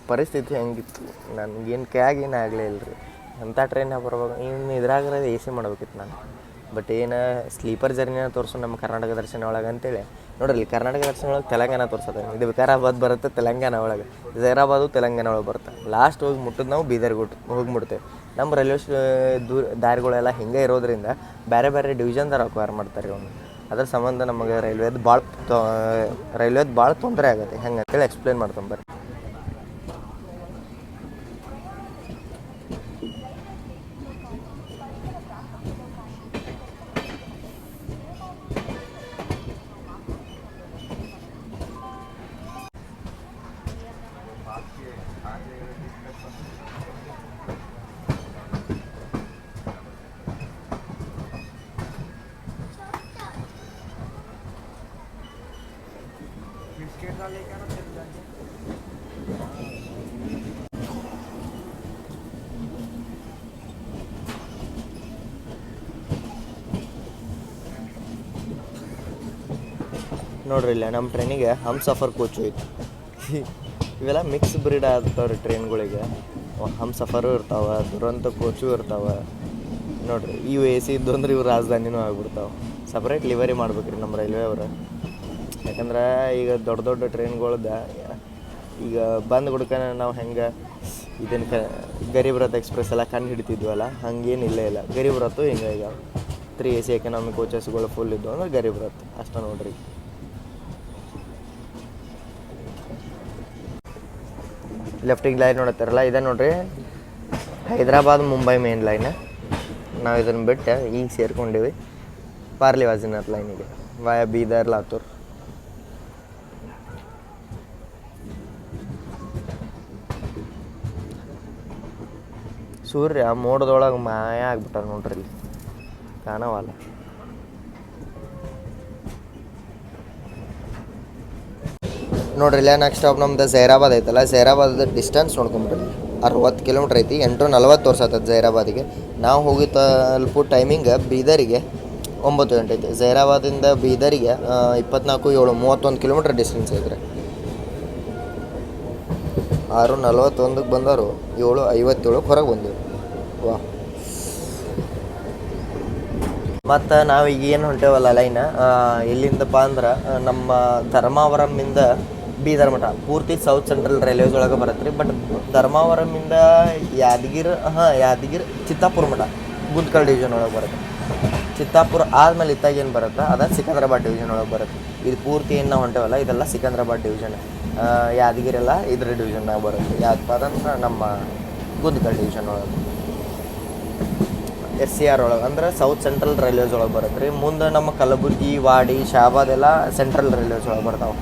Speaker 1: ಪರಿಸ್ಥಿತಿ ಹೆಂಗಿತ್ತು, ನನಗೇನು ಕೈಯಾಗೇನು ಆಗಲೇ ಇಲ್ಲ ರೀ. ಅಂಥ ಟ್ರೈನಾಗ ಬರ್ಬೇಕು. ಇನ್ನು ಇದ್ರಾಗ AC ಮಾಡ್ಬೇಕಿತ್ತು ನಾನು. ಬಟ್ ಏನು ಸ್ಲೀಪರ್ ಜರ್ನಿನ ತೋರಿಸು ನಮ್ಮ ಕರ್ನಾಟಕ ದರ್ಶನ ಒಳಗೆ ಅಂತೇಳಿ ನೋಡ್ರಿ. ಇಲ್ಲಿ ಕರ್ನಾಟಕ ದರ್ಶನ ಒಳಗೆ ತೆಲಂಗಾಣ ತೋರಿಸೋದು. ಇದು ವಿಕಾರಾಬಾದ್ ಬರುತ್ತೆ ತೆಲಂಗಾಣ ಒಳಗೆ, ಜೈರಾಬಾದು ತೆಲಂಗಾಣ ಒಳಗೆ ಬರುತ್ತೆ. ಲಾಸ್ಟ್ ಹೋಗಿ ಮುಟ್ಟಿದ್ ನಾವು ಬೀದರ್ಗೆ ಹೋಗಿಬಿಡ್ತೇವೆ. ನಮ್ಮ ರೈಲ್ವೆ ದಾರಿಗಳೆಲ್ಲ ಹಿಂಗೆ ಇರೋದ್ರಿಂದ ಬೇರೆ ಬೇರೆ ಡಿವಿಷನ್ದಾರ ಅಕ್ವೈರ್ ಮಾಡ್ತಾರೆ ಅವನು. ಅದ್ರ ಸಂಬಂಧ ನಮಗೆ ರೈಲ್ವೇದು ಭಾಳ ತೊಂದರೆ ಆಗುತ್ತೆ. ಹೆಂಗೆ ಅಂತೇಳಿ ಎಕ್ಸ್ಪ್ಲೇನ್ ಮಾಡ್ಕೊಂಬರ್ರಿ. ನೋಡ್ರಿ ಇಲ್ಲ ನಮ್ಮ ಟ್ರೈನಿಗೆ ಹಮ್ಸಫರ್ ಕೋಚು ಐತಿ. ಇವೆಲ್ಲ ಮಿಕ್ಸ್ ಬ್ರೀಡ್ ಆಗ್ತಾವ್ರಿ ಟ್ರೈನ್ಗಳಿಗೆ. ಹಮ್ಸಫರು ಇರ್ತಾವೆ, ದುರಂತ ಕೋಚು ಇರ್ತಾವೆ. ನೋಡಿರಿ ಇವು AC ಇದ್ದು ಅಂದ್ರೆ ಇವು ರಾಜಧಾನಿನೂ ಆಗ್ಬಿಡ್ತಾವೆ. ಸಪ್ರೇಟ್ ಲಿವರಿ ಮಾಡ್ಬೇಕ್ರಿ ನಮ್ಮ ರೈಲ್ವೆ ಅವರು. ಯಾಕಂದ್ರೆ ಈಗ ದೊಡ್ಡ ದೊಡ್ಡ ಟ್ರೈನ್ಗಳ್ದ ಈಗ ಬಂದು ಹುಡ್ಕನ ನಾವು ಹೆಂಗೆ ಇದನ್ನು ಗರೀಬ್ ರಥ್ ಎಕ್ಸ್ಪ್ರೆಸ್ ಎಲ್ಲ ಕಂಡು ಹಿಡಿತಿದ್ವಲ್ಲ, ಹಂಗೇನಿಲ್ಲ ಇಲ್ಲ. ಗರೀಬ್ ರಥು ಹಿಂಗೆ ಈಗ 3 AC ಎಕನಾಮಿಕ್ ಕೋಚಸ್ಗಳು ಫುಲ್ ಇದ್ದು ಅಂದ್ರೆ ಗರೀಬ್ ರಥ್ ಅಷ್ಟೇ ನೋಡ್ರಿ. ಲೆಫ್ಟಿಗೆ ಲೈನ್ ನೋಡತ್ತಾರಲ್ಲ ಇದೆ ನೋಡ್ರಿ ಹೈದ್ರಾಬಾದ್ ಮುಂಬೈ ಮೇನ್ ಲೈನ್. ನಾವು ಇದನ್ನು ಬಿಟ್ಟು ಈಗ ಸೇರ್ಕೊಂಡಿವಿ ಪಾರ್ಲಿ ವಾಜಿನಾಥ್ ಲೈನಿಗೆ ವಾಯ ಬೀದರ್ ಲಾತೂರ್. ಸೂರ್ಯ ಮೋಡದೊಳಗೆ ಮಾಯ ಆಗ್ಬಿಟ್ಟಾರ ನೋಡ್ರಿ, ಇಲ್ಲಿ ಕಾಣವಲ್ಲ. ನೋಡ್ರಿ ಇಲ್ಲ ನೆಕ್ಸ್ಟ್ ಸ್ಟಾಪ್ ನಮ್ದು ಜೈರಾಬಾದ್ ಐತಲ್ಲ, ಜೈರಾಬಾದ್ ಡಿಸ್ಟೆನ್ಸ್ ನೋಡ್ಕೊಂಬಿಡ್ರಿ 60 ಕಿಲೋಮೀಟ್ರ್ ಐತಿ. 8:40 ತೋರ್ಸತ್ತದ ಜೈರಾಬಾದಿಗೆ. ನಾವು ಹೋಗಿ ತಲುಪು ಟೈಮಿಂಗ್ ಬೀದರಿಗೆ 9 ಗಂಟೆ ಐತಿ. ಜೈರಾಬಾದಿಂದ ಬೀದರಿಗೆ 24:7 ಕಿಲೋಮೀಟ್ರ್ ಡಿಸ್ಟೆನ್ಸ್ ಐತ್ರಿ. 6:41ಕ್ಕೆ ಬಂದವರು 7:57 ಹೊರಗೆ ಬಂದೆವು. ವಾ, ಮತ್ತು ನಾವು ಈಗ ಏನು ಹೊಂಟೇವಲ್ಲ ಲೈನ್ ಎಲ್ಲಿಂದಪ್ಪ ಅಂದ್ರೆ ನಮ್ಮ ಧರ್ಮಾವರಮಿಂದ ಬೀದರ್ ಮಠ ಪೂರ್ತಿ ಸೌತ್ ಸೆಂಟ್ರಲ್ ರೈಲ್ವೇಸ್ ಒಳಗೆ ಬರುತ್ತೆ ರೀ. But ಧರ್ಮಾವರಮಿಂದ Yadgir Chittapur Math Guntakal division ಒಳಗೆ ಬರುತ್ತೆ. ಚಿತ್ತಾಪುರ ಆದಮೇಲೆ ಇತ್ತಾಗ ಏನು ಬರುತ್ತೆ ಅದು ಸಿಕಂದ್ರಾಬಾದ್ ಡಿವಿಷನ್ ಒಳಗೆ ಬರುತ್ತೆ. ಇದು ಪೂರ್ತಿ ಏನು ನಾವು ಹೊಂಟೇವಲ್ಲ ಇದೆಲ್ಲ ಸಿಕಂದ್ರಾಬಾದ್ ಡಿವಿಷನ್. ಯಾದಗಿರಿ ಎಲ್ಲ ಇದ್ರ ಡಿವಿಷನ್ನಾಗ ಬರುತ್ತೆ. ಯಾದಪ್ಪ ಅಂದ್ರೆ ನಮ್ಮ ಗುಂತ್ಕಲ್ ಡಿವಿಷನ್ ಒಳಗೆ SCR ಒಳಗೆ ಅಂದ್ರೆ ಸೌತ್ ಸೆಂಟ್ರಲ್ ರೈಲ್ವೇಸ್ ಒಳಗೆ ಬರುತ್ತೆ ರೀ. ಮುಂದೆ ನಮ್ಮ ಕಲಬುರ್ಗಿ, ವಾಡಿ, ಶಾಬಾದ್ ಎಲ್ಲ ಸೆಂಟ್ರಲ್ ರೈಲ್ವೇಸ್ ಒಳಗೆ ಬರ್ತಾವೆ.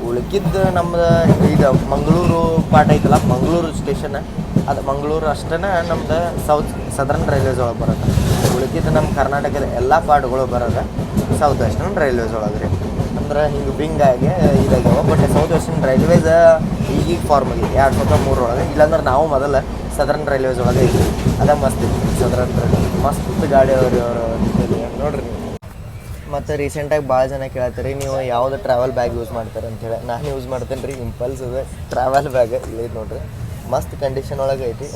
Speaker 1: ಉಳ್ಕಿದ್ದು ನಮ್ದು ಈಗ ಮಂಗಳೂರು ಪಾಠ ಐತಲ್ಲ, ಮಂಗಳೂರು ಸ್ಟೇಷನ್ ಅದು ಮಂಗಳೂರು ಅಷ್ಟೇ ನಮ್ದು ಸದರ್ನ್ ರೈಲ್ವೇಸ್ ಒಳಗೆ ಬರುತ್ತೆ. ಉಳ್ಕಿದ್ದು ನಮ್ಮ ಕರ್ನಾಟಕದ ಎಲ್ಲ ಪಾಠಗಳು ಬರೋದು ಸೌತ್ ವೆಸ್ಟರ್ನ್ ರೈಲ್ವೇಸ್ ಒಳಗೆ ರೀ. ಅಂದ್ರೆ ಹಿಂಗೆ ಬಿಂಗಾಗಿ ಇದಾಗ್ಯಾವ. ಬಟ್ ಸೌತ್ ವೆಸ್ಟರ್ನ್ ರೈಲ್ವೇಸ್ ಈಗೀಗ ಫಾರ್ಮ್ ಆಗಿದೆ 2003 ಒಳಗೆ. ಇಲ್ಲಾಂದ್ರೆ ನಾವು ಮೊದಲು ಸದರ್ನ್ ರೈಲ್ವೇಸ್ ಒಳಗೆ ಐತಿ. ಅದೇ ಮಸ್ತ್ ಇತ್ತು ಸದರ್ನ್ ರೈಲ್ವೆ, ಮಸ್ತ್ ಗಾಡಿ ಅವ್ರಿ ಅವರು ನೋಡ್ರಿ. ಮತ್ತು ರೀಸೆಂಟಾಗಿ ಭಾಳ ಜನ ಕೇಳ್ತಾರೆ ನೀವು ಯಾವುದು ಟ್ರಾವೆಲ್ ಬ್ಯಾಗ್ ಯೂಸ್ ಮಾಡ್ತಾರೆ ಅಂತೇಳಿ. ನಾನು ಯೂಸ್ ಮಾಡ್ತೇನೆ ರೀ ಇಂಪಲ್ಸ್ ಟ್ರಾವೆಲ್ ಬ್ಯಾಗ್. ಇಲ್ಲೈತೆ ನೋಡ್ರಿ, ಮಸ್ತ್ ಕಂಡೀಷನ್ ಒಳಗೆ ಐತಿ.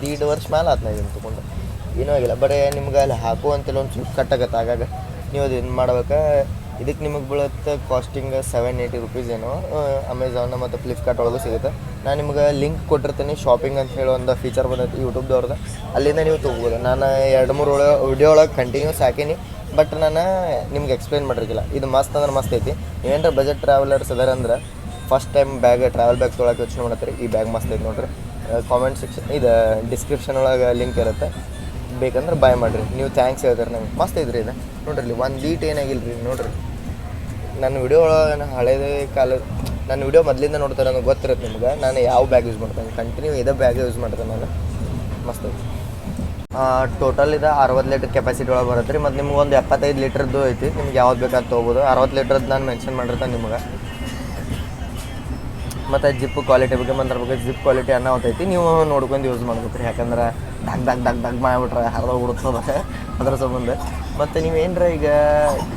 Speaker 1: 1.5 ವರ್ಷ ಮೇಲೆ ಆತ್ನ ಇದನ್ನು ತೊಗೊಂಡು ಏನೂ ಆಗಿಲ್ಲ. ಬರೀ ನಿಮ್ಗೆ ಅಲ್ಲಿ ಹಾಕುವಂತೆಲ್ಲ ಒಂದು ಸ್ವಲ್ಪ ಕಟ್ಟಾಗತ್ತೆ. ಆಗಾಗ ನೀವು ಅದು ಏನು ಮಾಡ್ಬೇಕು, ಇದಕ್ಕೆ ನಿಮಗೆ ಬೀಳುತ್ತೆ ಕಾಸ್ಟಿಂಗ್ 780 ರೂಪೀಸ್ ಏನೋ. ಅಮೆಝಾನ್ ಮತ್ತು ಫ್ಲಿಪ್ಕಾರ್ಟ್ ಒಳಗೂ ಸಿಗುತ್ತೆ. ನಾನು ನಿಮ್ಗೆ ಲಿಂಕ್ ಕೊಟ್ಟಿರ್ತೀನಿ. ಶಾಪಿಂಗ್ ಅಂತ ಹೇಳಿ ಒಂದು ಫೀಚರ್ ಬಂದೈತಿ ಯೂಟ್ಯೂಬ್ದವ್ರದ್ದು, ಅಲ್ಲಿಂದ ನೀವು ತೊಗೋಬೋದು. ನಾನು 2-3 ವಿಡಿಯೋ ಒಳಗೆ ಕಂಟಿನ್ಯೂಸ್ ಹಾಕೀನಿ. ಬಟ್ ನಾನು ನಿಮ್ಗೆ ಎಕ್ಸ್ಪ್ಲೈನ್ ಮಾಡಿರ್ಕಿಲ್ಲ. ಇದು ಮಸ್ತ್ ಅಂದ್ರೆ ಮಸ್ತ್ ಐತಿ. ನೀವೇನಾರ ಬಜೆಟ್ ಟ್ರಾವೆಲರ್ಸ್ ಅದಾರ ಅಂದ್ರೆ ಫಸ್ಟ್ ಟೈಮ್ ಟ್ರಾವೆಲ್ ಬ್ಯಾಗ್ ತೊಗೊಳಕ್ಕೆ ಯೋಚನೆ ಮಾಡತ್ತೀರಿ, ಈ ಬ್ಯಾಗ್ ಮಸ್ತ್ ಐತಿ ನೋಡ್ರಿ. ಕಾಮೆಂಟ್ ಸೆಕ್ಷನ್ ಇದು ಡಿಸ್ಕ್ರಿಪ್ಷನ್ ಒಳಗೆ ಲಿಂಕ್ ಇರುತ್ತೆ, ಬೇಕಂದ್ರೆ ಬಾಯ್ ಮಾಡಿರಿ. ನೀವು ಥ್ಯಾಂಕ್ಸ್ ಹೇಳ್ತಾರೆ ನಂಗೆ. ಮಸ್ತ್ ಐತ್ರಿ ಇದು ನೋಡ್ರಿ. ಇಲ್ಲಿ ಒಂದು ಲೀಟ್ ಏನಾಗಿಲ್ಲ ರೀ ನೋಡ್ರಿ. ನನ್ನ ವಿಡಿಯೋ ಒಳಗೆ ಹಳೇದೇ ನನ್ನ ವಿಡಿಯೋ ಮೊದಲಿಂದ ನೋಡ್ತಾರೆ, ನನಗೆ ಗೊತ್ತಿರುತ್ತೆ ನಿಮ್ಗೆ ನಾನು ಯಾವ ಬ್ಯಾಗ್ ಯೂಸ್ ಮಾಡ್ತೇನೆ. ಕಂಟಿನ್ಯೂ ಇದೇ ಬ್ಯಾಗ್ ಯೂಸ್ ಮಾಡ್ತೇನೆ ನಾನು. ಮಸ್ತ್ ಐತಿ. ಟೋಟಲ್ ಇದು 60 ಲೀಟ್ರ್ ಕೆಪಾಸಿಟಿ ಒಳಗೆ ಬರುತ್ತೆ ರೀ. ಮತ್ತು ನಿಮ್ಗೆ ಒಂದು 75 ಲೀಟ್ರದ್ದು ಐತಿ. ನಿಮ್ಗೆ ಯಾವ್ದು ಬೇಕಾದ ತೊಗೋಬೋದು. 60 ಲೀಟ್ರದ್ದು ನಾನು ಮೆನ್ಷನ್ ಮಾಡಿರ್ತೇನೆ ನಿಮ್ಗೆ. ಮತ್ತು ಜಿಪ್ ಕ್ವಾಲಿಟಿ ಬಗ್ಗೆ ಮಾತಾಡ್ಬೇಕು. ಜಿಪ್ ಕ್ವಾಲಿಟಿ ಅನ್ನೋ ಹೊತ್ತೈತಿ, ನೀವು ನೋಡ್ಕೊಂಡು ಯೂಸ್ ಮಾಡ್ಬೇಕು ರೀ. ಯಾಕಂದ್ರೆ ಡಗ್ ಮಾಡಿಬಿಟ್ರೆ ಹರಿದೋಗ್ಬಿಡುತ್ತದೆ ಅದ್ರ ಸಂಬಂಧ. ಮತ್ತು ನೀವೇನರ ಈಗ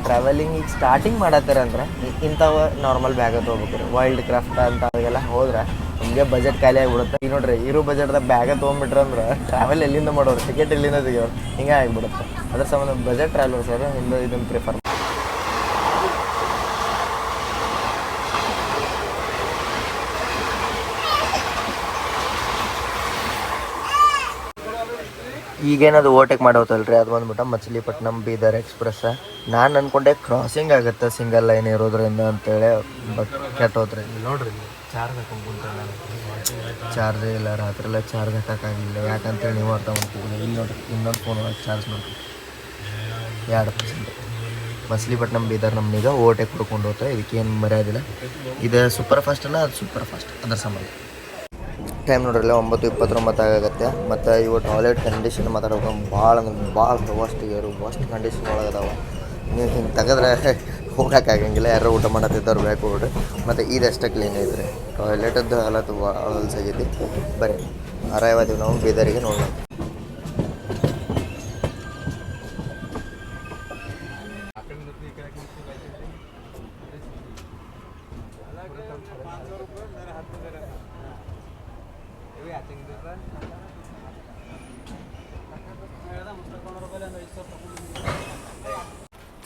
Speaker 1: ಟ್ರಾವೆಲಿಂಗ್ ಈಗ ಸ್ಟಾರ್ಟಿಂಗ್ ಮಾಡತ್ತೀರ ಅಂದ್ರೆ ಇಂಥವು ನಾರ್ಮಲ್ ಬ್ಯಾಗ ತೊಗೋಬೇಕು ರೀ. ವೈಲ್ಡ್ ಕ್ರಾಫ್ಟ್ ಅಂಥವೆಲ್ಲ ಹೋದ್ರೆ ನಿಮಗೆ ಬಜೆಟ್ ಖಾಲಿ ಆಗಿಬಿಡುತ್ತೆ. ಈಗ ನೋಡಿರಿ ಇರೋ ಬಜೆಟ್ದಾಗ ಬ್ಯಾಗ ತೊಗೊಂಡ್ಬಿಟ್ರೆ ಅಂದ್ರೆ ಟ್ರಾವೆಲ್ ಎಲ್ಲಿಂದ ಮಾಡೋರು, ಟಿಕೆಟ್ ಎಲ್ಲಿಂದ ತೆಗಿಯೋರು, ಹಿಂಗೆ ಆಗಿಬಿಡುತ್ತೆ. ಅದ್ರ ಸಂಬಂಧ ಬಜೆಟ್ ಟ್ರಾವೆಲರ್ಸ್ ಅವರು ಇದನ್ನು ಪ್ರಿಫರ್. ಈಗೇನದು ಓವರ್ಟೇಕ್ ಮಾಡೋತಲ್ರಿ, ಅದು ಬಂದ್ಬಿಟ್ಟು ಮಚಿಲಿಪಟ್ನಂ ಬೀದರ್ ಎಕ್ಸ್ಪ್ರೆಸ್. ನಾನು ಅಂದ್ಕೊಂಡೆ ಕ್ರಾಸಿಂಗ್ ಆಗುತ್ತೆ ಸಿಂಗಲ್ ಲೈನ್ ಇರೋದ್ರಿಂದ ಅಂತೇಳಿ, ಬಟ್ ಕೆಟ್ಟೋದ್ರಿ. ನೋಡ್ರಿ ಚಾರ್ಜ್ ಹಾಕೊಂಡ್ಬಿಟ್ರೆ ನಾನು ಚಾರ್ಜೇ ಇಲ್ಲ, ರಾತ್ರಿ ಎಲ್ಲ ಚಾರ್ಜ್ ಹಾಕೋಕ್ಕಾಗಿಲ್ಲ. ಯಾಕಂತೇಳಿ ನೀವು ಅರ್ಥ ಮಾಡ್ತೀವಿ. ಇಲ್ಲಿ ನೋಡ್ರಿ ಇನ್ನೊಂದು ಫೋನ್ ಒಳಗೆ ಚಾರ್ಜ್ ನೋಡ್ರಿ 2%. ಮಚಿಲಿಪಟ್ನಂ ಬೀದರ್ ನಮ್ಮನೀಗ ಓವರ್ಟೇಕ್ ಹುಡ್ಕೊಂಡು ಹೋಗ್ತಾ, ಇದಕ್ಕೇನು ಮರ್ಯಾದಿಲ್ಲ. ಇದು ಸೂಪರ್ ಫಾಸ್ಟ್ ಅಲ್ಲ, ಅದು ಸೂಪರ್ ಫಾಸ್ಟ್. ಅದರ ಸಂಬಂಧ ಟೈಮ್ ನೋಡ್ರಲ್ಲ 9:29 ಆಗುತ್ತೆ. ಮತ್ತು ಇವು ಟಾಯ್ಲೆಟ್ ಕಂಡೀಷನ್ ಮಾತಾಡ್ಬೇಕು, ಭಾಳ ಅಂದ್ರೆ ಭಾಳ ವರ್ಸ್ಟ್ ಕಂಡೀಷನ್ ಒಳಗೆ ಅದಾವೆ. ನೀವು ಹಿಂಗೆ ತೆಗೆದ್ರೆ ಹೋಗೋಕ್ಕಾಗಂಗಿಲ್ಲ. ಯಾರು ಊಟ ಮಾಡತ್ತಿದ್ದವ್ರು ಬೇಕು ಬಿಡ್ರಿ. ಮತ್ತು ಇದಷ್ಟೇ ಕ್ಲೀನ್ ಐತ್ರಿ. ಟಾಯ್ಲೆಟದ್ದು ಹಾಲತ್ತು ಭಾಳ ಹೊಲಸಾಗೈತಿ. ಬರೀ ಅರಾಯವದೀವಿ ನಾವು ಬೀದರಿಗೆ ನೋಡೋಣ.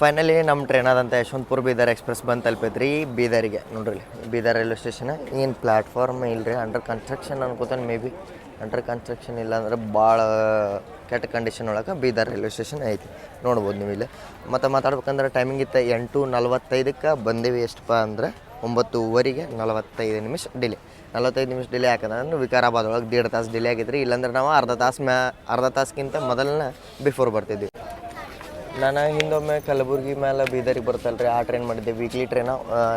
Speaker 1: ಫೈನಲಿ ನಮ್ಮ ಟ್ರೈನ್ ಆದಂಥ ಯಶವಂತಪುರ ಬೀದರ್ ಎಕ್ಸ್ಪ್ರೆಸ್ ಬಂದು ತಲುಪೈತ್ರಿ ಬೀದರಿಗೆ. ನೋಡ್ರಿ ಬೀದರ್ ರೈಲ್ವೆ ಸ್ಟೇಷನ್ ಏನು ಪ್ಲ್ಯಾಟ್ಫಾರ್ಮ್ ಇಲ್ಲರಿ, ಅಂಡರ್ ಕನ್ಸ್ಟ್ರಕ್ಷನ್ ಅನ್ಕೋತಾನೆ. ಮೇ ಬಿ ಅಂಡರ್ ಕನ್ಸ್ಟ್ರಕ್ಷನ್ ಇಲ್ಲ ಅಂದ್ರೆ ಭಾಳ ಕೆಟ್ಟ ಕಂಡೀಷನ್ ಒಳಗೆ ಬೀದರ್ ರೈಲ್ವೆ ಸ್ಟೇಷನ್ ಐತಿ, ನೋಡ್ಬೋದು ನೀವು ಇಲ್ಲಿ. ಮತ್ತು ಮಾತಾಡ್ಬೇಕಂದ್ರೆ ಟೈಮಿಂಗ್ ಇತ್ತು 8:45 ಬಂದೀವಿ. ಎಷ್ಟಪ್ಪ ಅಂದ್ರೆ 9:45 ಡಿಲೇ. 45 ನಿಮಿಷ ಡಿಲೇ ಹಾಕಂದ್ರೆ ವಿಕಾರಾಬಾದ್ ಒಳಗೆ 1.5 ತಾಸು ಡಿಲೇ ಆಗಿದ್ರಿ. ಇಲ್ಲಾಂದ್ರೆ ನಾವು ಅರ್ಧ ತಾಸ್ಗಿಂತ ಮೊದಲನ್ನ ಬಿಫೋರ್ ಬರ್ತಿದ್ವಿ. ನಾನು ಹಿಂದೊಮ್ಮೆ ಕಲಬುರ್ಗಿ ಮೇಲೆ ಬೀದರಿಗೆ ಬರ್ತಲ್ಲ ರೀ, ಆ ಟ್ರೈನ್ ಮಾಡಿದ್ದೆ. ವೀಕ್ಲಿ ಟ್ರೈನ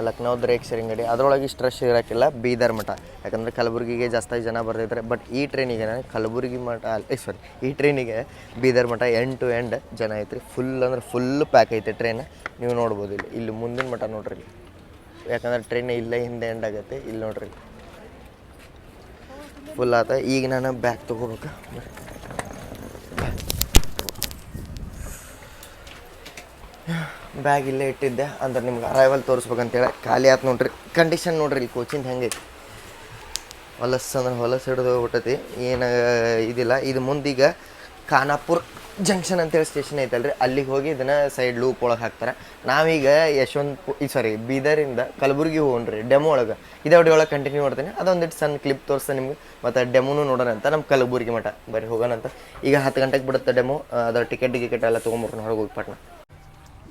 Speaker 1: ಲಕ್ನೋದ ರೇಕ್ ಶೇರಿಂಗಡಿ. ಅದರೊಳಗೆ ಇಷ್ಟು ರಶ್ ಇರೋಕ್ಕಿಲ್ಲ ಬೀದರ್ ಮಠ, ಯಾಕಂದರೆ ಕಲಬುರ್ಗಿಗೆ ಜಾಸ್ತಿ ಜನ ಬರ್ತಿದ್ದಾರೆ. ಬಟ್ ಈ ಟ್ರೈನಿಗೆ ಕಲಬುರ್ಗಿ ಮಠ ಈ ಟ್ರೈನಿಗೆ ಬೀದರ್ ಮಠ ಎಂಡ್ ಟು ಎಂಡ್ ಜನ ಐತ್ರಿ. ಫುಲ್ ಅಂದ್ರೆ ಫುಲ್ ಪ್ಯಾಕ್ ಐತೆ ಟ್ರೈನ್. ನೀವು ನೋಡ್ಬೋದು ಇಲ್ಲಿ ಮುಂದಿನ ಮಠ ನೋಡ್ರಿ ಇಲ್ಲಿ, ಯಾಕಂದ್ರೆ ಟ್ರೈನ್ ಇಲ್ಲೇ ಹಿಂದೆ ಎಂಡ್ ಆಗುತ್ತೆ. ಇಲ್ಲಿ ನೋಡ್ರಿ ಫುಲ್ ಆತ. ಈಗ ನಾನು ಬ್ಯಾಗ್ ತೊಗೋಬೇಕು. ಬ್ಯಾಗ್ ಇಲ್ಲೇ ಇಟ್ಟಿದ್ದೆ ಅಂದ್ರೆ ನಿಮ್ಗೆ ಅರೈವಲ್ ತೋರಿಸ್ಬೇಕಂತೇಳಿ. ಖಾಲಿ ಆಯ್ತು ನೋಡ್ರಿ. ಕಂಡೀಷನ್ ನೋಡ್ರಿ ಇಲ್ಲಿ ಕೋಚಿಂದ ಹೆಂಗೈತಿ. ಹೊಲಸು ಅಂದ್ರೆ ಹೊಲಸು ಹಿಡಿದು ಹೋಗ್ಬಿಟ್ಟೈತಿ, ಏನು ಇದಿಲ್ಲ. ಇದು ಮುಂದೀಗ ಖಾನಾಪುರ್ ಜಂಕ್ಷನ್ ಅಂತೇಳಿ ಸ್ಟೇಷನ್ ಐತಲ್ರಿ, ಅಲ್ಲಿಗೆ ಹೋಗಿ ಇದನ್ನು ಸೈಡ್ ಲೂಪ್ ಒಳಗೆ ಹಾಕ್ತಾರೆ. ನಾವೀಗ ಬೀದರಿಂದ ಕಲಬುರ್ಗಿ ಹೋಗ್ರಿ ಡೆಮೋ ಒಳಗೆ. ಇದೇ ವಿಡಿಯೋ ಒಳಗೆ ಕಂಟಿನ್ಯೂ ಮಾಡ್ತೀನಿ. ಅದೊಂದಿಟ್ಟು ಸಣ್ಣ ಕ್ಲಿಪ್ ತೋರಿಸ್ತಾ ನಿಮ್ಗೆ, ಮತ್ತು ಡೆಮೋನು ನೋಡೋಣ ಅಂತ. ನಮ್ಮ ಕಲಬುರ್ಗಿ ಮಠ ಬರೀ ಹೋಗೋಣ ಅಂತ. ಈಗ 10 ಗಂಟೆಗೆ ಬಿಡುತ್ತೆ ಡೆಮೋ. ಅದರ ಟಿಕೆಟ್ ಎಲ್ಲ ತೊಗೊಂಬರ್ತೀನಿ ಹೊರಗೆ ಹೋಗಿ ಪಟ್ನ.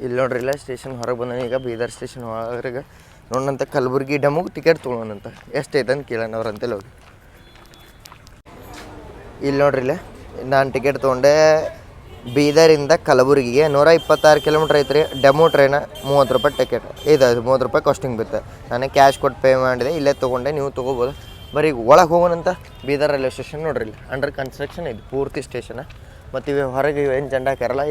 Speaker 1: ಇಲ್ಲಿ ನೋಡ್ರಿ ಇಲ್ಲ ಸ್ಟೇಷನ್ ಹೊರಗೆ ಬಂದ. ಈಗ ಬೀದರ್ ಸ್ಟೇಷನ್ ಹೊರಗೆ ನೋಡೋಣಂತ. ಕಲಬುರ್ಗಿ ಡೆಮೋಗೆ ಟಿಕೆಟ್ ತೊಗೊಳೋಣಂತ. ಎಷ್ಟೈತೆ ಅಂತ ಕೇಳೋಣ ಅವ್ರು ಅಂತೇಳಿ ಹೋಗಿ. ಇಲ್ಲಿ ನೋಡ್ರಿ ಇಲ್ಲ ನಾನು ಟಿಕೆಟ್ ತೊಗೊಂಡೆ. ಬೀದರಿಂದ ಕಲಬುರ್ಗಿಗೆ 126 ಕಿಲೋಮೀಟ್ರ್ ಐತ್ರಿ. ಡೆಮೋ ಟ್ರೈನ 30 ರೂಪಾಯಿ ಟಿಕೆಟ್. ಇದು 30 ರೂಪಾಯಿ ಕಾಸ್ಟಿಂಗ್ ಬಿತ್ತು. ನಾನು ಕ್ಯಾಶ್ ಕೊಟ್ಟು ಪೇ ಮಾಡಿದೆ. ಇಲ್ಲೇ ತೊಗೊಂಡೆ, ನೀವು ತೊಗೋಬೋದು. ಬರೀ ಒಳಗೆ ಹೋಗೋಣಂತ. ಬೀದರ್ ರೈಲ್ವೆ ಸ್ಟೇಷನ್ ನೋಡ್ರಿ ಇಲ್ಲಿ ಅಂಡರ್ ಕನ್ಸ್ಟ್ರಕ್ಷನ್ ಇದು ಪೂರ್ತಿ ಸ್ಟೇಷನ್. ಮತ್ತು ಇವು ಹೊರಗೆ ಏನು ಜೆಂಡಾ ಹಾಕ್ಯಾರಲ್ಲ,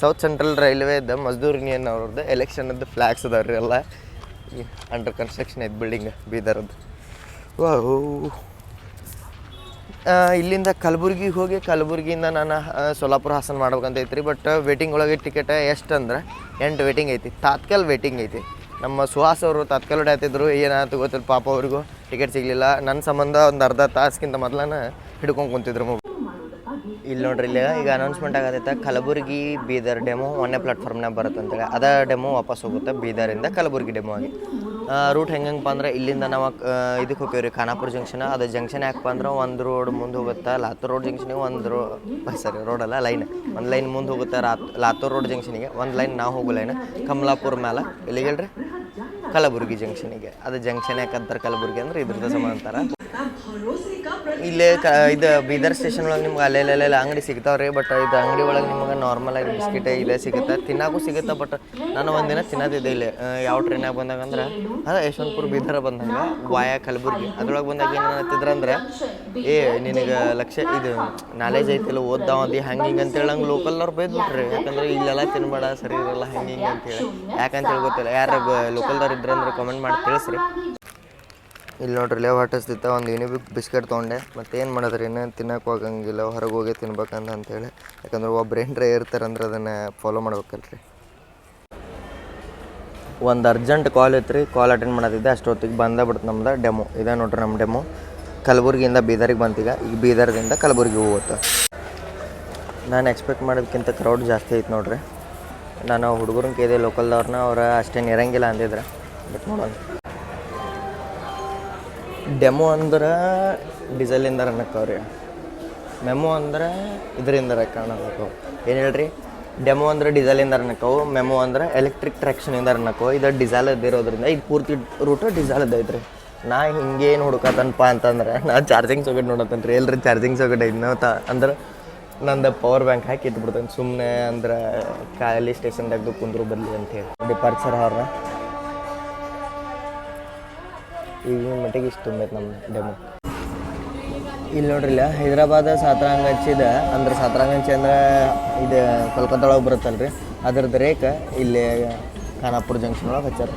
Speaker 1: ಸೌತ್ ಸೆಂಟ್ರಲ್ ರೈಲ್ವೇದ ಮಜ್ದೂರ್ ಯೂನಿಯನ್ ಅವ್ರದ್ದು ಎಲೆಕ್ಷನದ್ದು ಫ್ಲ್ಯಾಗ್ಸ್ ಅದಾವ್ರಿ ಎಲ್ಲ. ಅಂಡರ್ ಕನ್ಸ್ಟ್ರಕ್ಷನ್ ಐತೆ ಬಿಲ್ಡಿಂಗ್ ಬೀದರದ್ದು. ಇಲ್ಲಿಂದ ಕಲಬುರ್ಗಿಗೆ ಹೋಗಿ ಕಲಬುರ್ಗಿಯಿಂದ ನಾನು ಸೋಲಾಪುರ ಹಾಸನ ಮಾಡ್ಬೇಕಂತ ಐತ್ರಿ. ಬಟ್ ವೇಟಿಂಗ್ ಒಳಗೆ ಟಿಕೆಟ್ ಎಷ್ಟು ಅಂದ್ರೆ 8 ವೇಟಿಂಗ್ ಐತಿ. ತಾತ್ಕಾಲ್ ವೇಟಿಂಗ್ ಐತಿ. ನಮ್ಮ ಸುಹಾಸ್ ಅವರು ತಾತ್ಕಾಲ್ ಹೊಡ್ಯಾತಿದ್ರು, ಏನಾಯ್ತು ಗೊತ್ತಿಲ್ಲ ಪಾಪ ಅವ್ರಿಗೂ ಟಿಕೆಟ್ ಸಿಗಲಿಲ್ಲ. ನನ್ನ ಸಂಬಂಧ ಒಂದು ಅರ್ಧ ತಾಸ್ಗಿಂತ ಮೊದಲನ ಹಿಡ್ಕೊಂಡು ಕುಂತಿದ್ರು. ಇಲ್ಲಿ ನೋಡ್ರಿ ಇಲ್ಲಿ ಈಗ ಅನೌನ್ಸ್ಮೆಂಟ್ ಆಗತ್ತೈತೆ. ಕಲಬುರ್ಗಿ ಬೀದರ್ ಡೆಮೋ ಒಂದೇ ಪ್ಲಾಟ್ಫಾರ್ಮ್ನಾಗ ಬರುತ್ತೆ ಅಂತೇಳಿ. ಅದೇ ಡೆಮೋ ವಾಪಸ್ ಹೋಗುತ್ತೆ ಬೀದರಿಂದ ಕಲಬುರ್ಗಿ ಡೆಮೋ ಆಗಿ. ರೂಟ್ ಹೆಂಗಪ್ಪ ಅಂದ್ರೆ ಇಲ್ಲಿಂದ ನಾವು ಇದಕ್ಕೆ ಹೋಗ್ತೀವಿ ರೀ ಖಾನಾಪುರ ಜಂಕ್ಷನ್. ಅದು ಜಂಕ್ಷನ್ ಯಾಕಪ್ಪ ಅಂದ್ರೆ ಒಂದು ರೋಡ್ ಮುಂದೆ ಹೋಗುತ್ತೆ. ಲಾತೂರ್ ರೋಡ್ ಜಂಕ್ಷನಿಗೆ ರೋಡಲ್ಲ ಒಂದು ಲೈನ್ ಮುಂದೆ ಹೋಗುತ್ತೆ. ಲಾತೂರ್ ರೋಡ್ ಜಂಕ್ಷನಿಗೆ ಒಂದು ಲೈನ್ ನಾವು ಹೋಗೋ ಲೈನ್ ಕಮಲಾಪುರ ಮೇಲೆ ಇಲ್ಲಿಗೆ ಹೇಳ್ರಿ ಕಲಬುರ್ಗಿ ಜಂಕ್ಷನಿಗೆ. ಅದು ಜಂಕ್ಷನ್ ಯಾಕಂತಾರೆ ಕಲಬುರ್ಗಿ ಅಂದ್ರೆ ಇದ್ರದ್ದು ಸಮಾಂತರ. ಇಲ್ಲೇ ಇದು ಬೀದರ್ ಸ್ಟೇಷನ್ ಒಳಗೆ ನಿಮ್ಗೆ ಅಲ್ಲೆಲ್ಲ ಅಂಗಡಿ ಸಿಗ್ತಾವೆ ರೀ. ಬಟ್ ಇದು ಅಂಗಡಿ ಒಳಗೆ ನಿಮ್ಗೆ ನಾರ್ಮಲಾಗಿ ಬಿಸ್ಕಿಟ್ ಇಲ್ಲೇ ಸಿಗುತ್ತೆ, ತಿನ್ನೋಕ್ಕೂ ಸಿಗುತ್ತೆ. ಬಟ್ ನಾನು ಒಂದಿನ ತಿನ್ನೋದಿದೆ ಇಲ್ಲಿ. ಯಾವ ಟ್ರೈನಾಗ ಬಂದಾಗ ಅಂದ್ರೆ ಅದೇ ಯಶವಂತಪುರ ಬೀದರ್ ಬಂದಾಗ ವಾಯಾ ಕಲಬುರ್ಗಿ. ಅದ್ರೊಳಗೆ ಬಂದಾಗ ಏನು ಅಂತಿದ್ರಂದ್ರೆ ನಿನಗೆ ಇದು ನಾಲೆಜ್ ಐತಿಲ್ಲ, ಓದ್ದಾವದಿ ಹಂಗೆ ಹಿಂಗೆ ಅಂತೇಳಿ ನಂಗೆ ಲೋಕಲ್ನವ್ರು ಬೈದ್ಬಿಟ್ರಿ. ಯಾಕಂದ್ರೆ ಇಲ್ಲೆಲ್ಲ ತಿನ್ಬೇಡ, ಸರಿ ಇರಲ್ಲ ಹಂಗೆ ಹಿಂಗೆ ಅಂತೇಳಿ. ಯಾಕಂತೇಳಿ ಗೊತ್ತಿಲ್ಲ. ಯಾರು ಲೋಕಲ್ದವ್ರು ಇದ್ರಂದ್ರೆ ಕಮೆಂಟ್ ಮಾಡಿ ತಿಳಿಸ್ರಿ. ಇಲ್ಲಿ ನೋಡ್ರಿ ಇಲ್ಲೇ ಹೊಟ್ಟಿಸ್ತಿತ್ತ. ಒಂದು ಯೂನಿಬಿಕ್ ಬಿಸ್ಕೆಟ್ ತೊಗೊಂಡೆ. ಮತ್ತು ಏನು ಮಾಡೋದ್ರಿ, ಇನ್ನೂ ತಿನ್ನೋಕೆ ಹೋಗಂಗಿಲ್ಲ, ಹೊರಗೆ ಹೋಗಿ ತಿನ್ಬೇಕಂತ ಅಂತೇಳಿ. ಯಾಕಂದ್ರೆ ಒಬ್ರು ಏನರ ಇರ್ತಾರಂದ್ರೆ ಅದನ್ನು ಫಾಲೋ ಮಾಡ್ಬೇಕಲ್ರಿ. ಒಂದು ಅರ್ಜೆಂಟ್ ಕಾಲ್ ಇತ್ತು ರೀ, ಕಾಲ್ ಅಟೆಂಡ್ ಮಾಡೋದಿದ್ದೆ. ಅಷ್ಟೊತ್ತಿಗೆ ಬಿಡ್ತು ನಮ್ದು ಡೆಮೋ. ಇದೇ ನೋಡ್ರಿ ನಮ್ಮ ಡೆಮೋ. ಕಲಬುರ್ಗಿಯಿಂದ ಬೀದರಿಗೆ ಬಂತೀಗ. ಈಗ ಬೀದರ್ದಿಂದ ಕಲಬುರ್ಗಿ ಹೋಗುತ್ತೆ. ನಾನು ಎಕ್ಸ್ಪೆಕ್ಟ್ ಮಾಡೋದಕ್ಕಿಂತ ಕ್ರೌಡ್ ಜಾಸ್ತಿ ಐತೆ ನೋಡ್ರಿ. ನಾನು ಹುಡುಗರನ್ನ ಕೇಳಿದೆ ಲೋಕಲ್ದವ್ರನ್ನ, ಅವ್ರು ಅಷ್ಟೇನು ಇರಂಗಿಲ್ಲ ಅಂದಿದ್ರೆ. ಬಟ್ ನೋಡೋಣ. ಡೆಮೋ ಅಂದ್ರೆ ಡೀಸೆಲಿಂದ ರನ್ ಆಕ್ಕವ್ರಿ. ಮೆಮೊ ಅಂದ್ರೆ ಇದರಿಂದ ರನ್ ಆಕ್ಕವು. ಏನು ಹೇಳ್ರಿ, ಡೆಮೋ ಅಂದ್ರೆ ಡೀಸೆಲಿಂದ ರನ್ ಆಕ್ಕವು, ಮೆಮೊ ಅಂದ್ರೆ ಎಲೆಕ್ಟ್ರಿಕ್ ಟ್ರ್ಯಾಕ್ಷನಿಂದ ರನ್ ಆಕ್ಕವು. ಇದು ಡೀಸೆಲ್ ಇರೋದ್ರಿಂದ ಇದು ಪೂರ್ತಿ ರೂಟು ಡೀಸೆಲ್ ಐತ್ರಿ. ನಾ ಹಿಂಗೇನು ಹುಡುಕತ್ತನಪ್ಪ ಅಂತಂದ್ರೆ ನಾ ಚಾರ್ಜಿಂಗ್ ಸಾಕೆಟ್ ನೋಡತ್ತೇನೆ ರೀ. ಎಲ್ರಿ ಚಾರ್ಜಿಂಗ್ ಸಾಕೆಟ್ ಐತೆ ಅಂದ್ರೆ ನಂದು ಪವರ್ ಬ್ಯಾಂಕ್ ಹಾಕಿ ಇಟ್ಬಿಡ್ತೇನೆ ಸುಮ್ಮನೆ. ಅಂದ್ರೆ ಖಾಲಿ ಸ್ಟೇಷನ್ದಾಗ ಕುಂದ್ರು ಬರಲಿ ಅಂತೇಳಿ. ಡಿಪಾರ್ಚರ್ ಅವ್ರ ಈಗ ಮಟ್ಟಿಗೆ ಇಷ್ಟು ತುಂಬೈತೆ ನಮ್ಮ ಡೆಮೋ. ಇಲ್ಲಿ ನೋಡ್ರಿ ಇಲ್ಲ ಹೈದರಾಬಾದ್ ಸಾತ್ರಾಂಗಚ್ಚಿದ ಅಂದ್ರೆ ಸಾತ್ರಾಂಗಚ್ಚಿ ಅಂದ್ರೆ ಇದು ಕೋಲ್ಕತ್ತಾ ಒಳಗೆ ಬರುತ್ತಲ್ಲ ರೀ, ಅದ್ರದ್ದು ರೇಖ ಇಲ್ಲಿ ಖಾನಾಪುರ ಜಂಕ್ಷನ್ ಒಳಗೆ ಹಚ್ಚಾರ.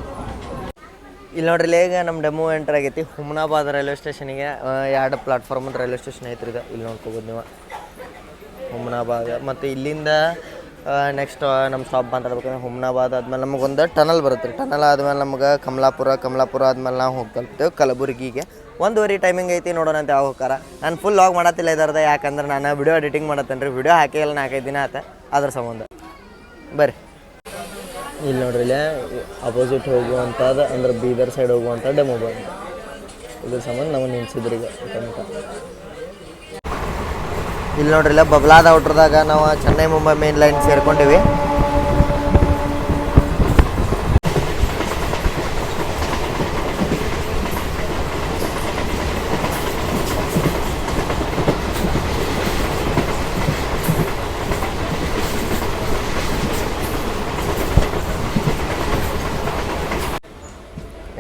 Speaker 1: ಇಲ್ಲಿ ನೋಡ್ರಿ ಈಗ ನಮ್ಮ ಡೆಮೋ ಎಂಟರ್ ಆಗೈತಿ ಹುಮ್ನಾಬಾದ್ ರೈಲ್ವೆ ಸ್ಟೇಷನಿಗೆ. 2 ಪ್ಲಾಟ್ಫಾರ್ಮ್ ರೈಲ್ವೆ ಸ್ಟೇಷನ್ ಐತ್ರಿ ಇದು. ಇಲ್ಲಿ ನೋಡ್ಕೋಬೋದು ನೀವು ಹುಮ್ನಾಬಾದ್. ಮತ್ತು ಇಲ್ಲಿಂದ ನೆಕ್ಸ್ಟ್ ನಮ್ಮ ಸ್ಟಾಪ್ ಮಾತಾಡ್ಬೇಕಂದ್ರೆ ಹುಮ್ನಾಬಾದ್ ಆದ್ಮೇಲೆ ನಮಗೊಂದು ಟನಲ್ ಬರುತ್ತೆ ರೀ. ಟನಲ್ ಆದ್ಮೇಲೆ ನಮ್ಗೆ ಕಮಲಾಪುರ ಆದ್ಮೇಲೆ ನಾವು ಹೋಗ್ತೇವೆ ಕಲಬುರ್ಗಿಗೆ. 1:30 ಟೈಮಿಂಗ್ ಐತಿ. ನೋಡೋಣ ಅಂತ ಯಾವ ಹೋಗಾರ. ನಾನು ಫುಲ್ ಲಾಗ್ ಮಾಡತ್ತಿಲ್ಲ ಇದರದ, ಯಾಕಂದ್ರೆ ನಾನು ವಿಡಿಯೋ ಎಡಿಟಿಂಗ್ ಮಾಡತ್ತೇನೆ ರೀ. ವಿಡಿಯೋ ಹಾಕಿಲ್ಲ 4-5 ದಿನ ಆತ ಅದ್ರ ಸಂಬಂಧ. ಬರ್ರಿ ಇಲ್ಲಿ ನೋಡ್ರಿ ಇಲ್ಲೇ ಅಪೋಸಿಟ್ ಹೋಗುವಂಥದ್ದು ಅಂದ್ರೆ ಬೀದರ್ ಸೈಡ್ ಹೋಗುವಂಥ ಡೆಮೋ ಬಂತು. ಇದ್ರ ಸಂಬಂಧ ನಾವು ನಿಲ್ಸಿದ್ರಿ ಈಗ ಊಟ. ಇಲ್ಲಿ ನೋಡ್ರಿ ಇಲ್ಲ ಬಬ್ಲಾದ ಔಟ್ರದಾಗ ನಾವು ಚೆನ್ನೈ ಮುಂಬೈ ಮೇನ್ ಲೈನ್ ಸೇರ್ಕೊಂಡಿವಿ.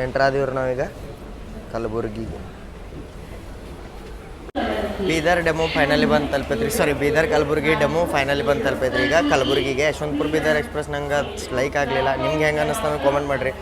Speaker 1: ಎಂಟ್ರಾದಿವ್ರು ನಾವೀಗ ಕಲಬುರ್ಗಿಗೆ. ಬೀದರ್ ಡೆಮೋ ಫೈನಲಿ ಬಂದು ತಲುಪೈತ್ರಿ. ಬೀದರ್ ಕಲಬುರ್ಗಿ ಡೆಮೋ ಫೈನಲಿ ಬಂದು ತಲುಪೈತ್ರಿ. ಈಗ ಕಲಬುರ್ಗಿಗೆ ಯಶವಂತಪುರ ಬೀದರ್ ಎಕ್ಸ್ಪ್ರೆಸ್ ನಂಗೆ ಲೈಕ್ ಆಗಲಿಲ್ಲ. ನಿಮ್ಗೆ ಹೆಂಗೆ ಅನ್ನಿಸ್ತಾವೆ ಕಾಮೆಂಟ್ ಮಾಡಿರಿ.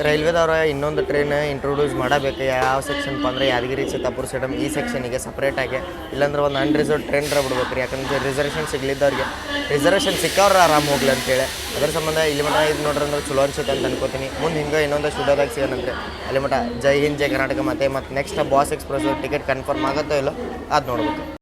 Speaker 1: ರೈಲ್ವೆದವ್ರ ಇನ್ನೊಂದು ಟ್ರೈನ್ ಇಂಟ್ರೊಡ್ಯೂಸ್ ಮಾಡಬೇಕು. ಯಾವ ಸೆಕ್ಷನ್ಪ್ಪ ಅಂದರೆ ಯಾದಗಿರಿ ಚಿತ್ತಾಪುರ ಸೇಡಮ್ ಈ ಸೆಕ್ಷನಿಗೆ ಸಪ್ರೇಟಾಗಿ, ಇಲ್ಲಾಂದ್ರೆ ಒಂದು ಅನ್ರಿಸರ್ವ್ ಟ್ರೈನ್ ಬಿಡ್ಬೇಕು ರೀ. ಯಾಕಂದರೆ ರಿಸರ್ವೇಷನ್ ಸಿಗ್ಲಿದ್ದವ್ರಿಗೆ ರಿಸರ್ವೇಷನ್ ಸಿಕ್ಕವ್ರು ಆರಾಮ್ ಹೋಗ್ಲಿ ಅಂತೇಳಿ. ಅದರ ಸಂಬಂಧ ಇಲ್ಲಿ ಮಟ್ಟ ಇದು ನೋಡ್ರಿ ಅಂದ್ರೆ ಚಲೋ ಅನ್ಸುತ್ತೆ ಅಂತ ಅನ್ಕೋತೀನಿ. ಮುಂದೆ ಹಿಂಗೆ ಇನ್ನೊಂದು ಸ್ಟುಡಿಯೋದಾಗ ಸಿಗೋಣಂದ್ರೆ ಅಲ್ಲಿ ಮಟ್ಟ ಜೈ ಹಿಂದ್ ಜೈ ಕರ್ನಾಟಕ. ಮತ್ತು next boss express ticket confirm ಆಗುತ್ತೋ ಇಲ್ಲೋ ಅದು ನೋಡ್ಬೇಕು.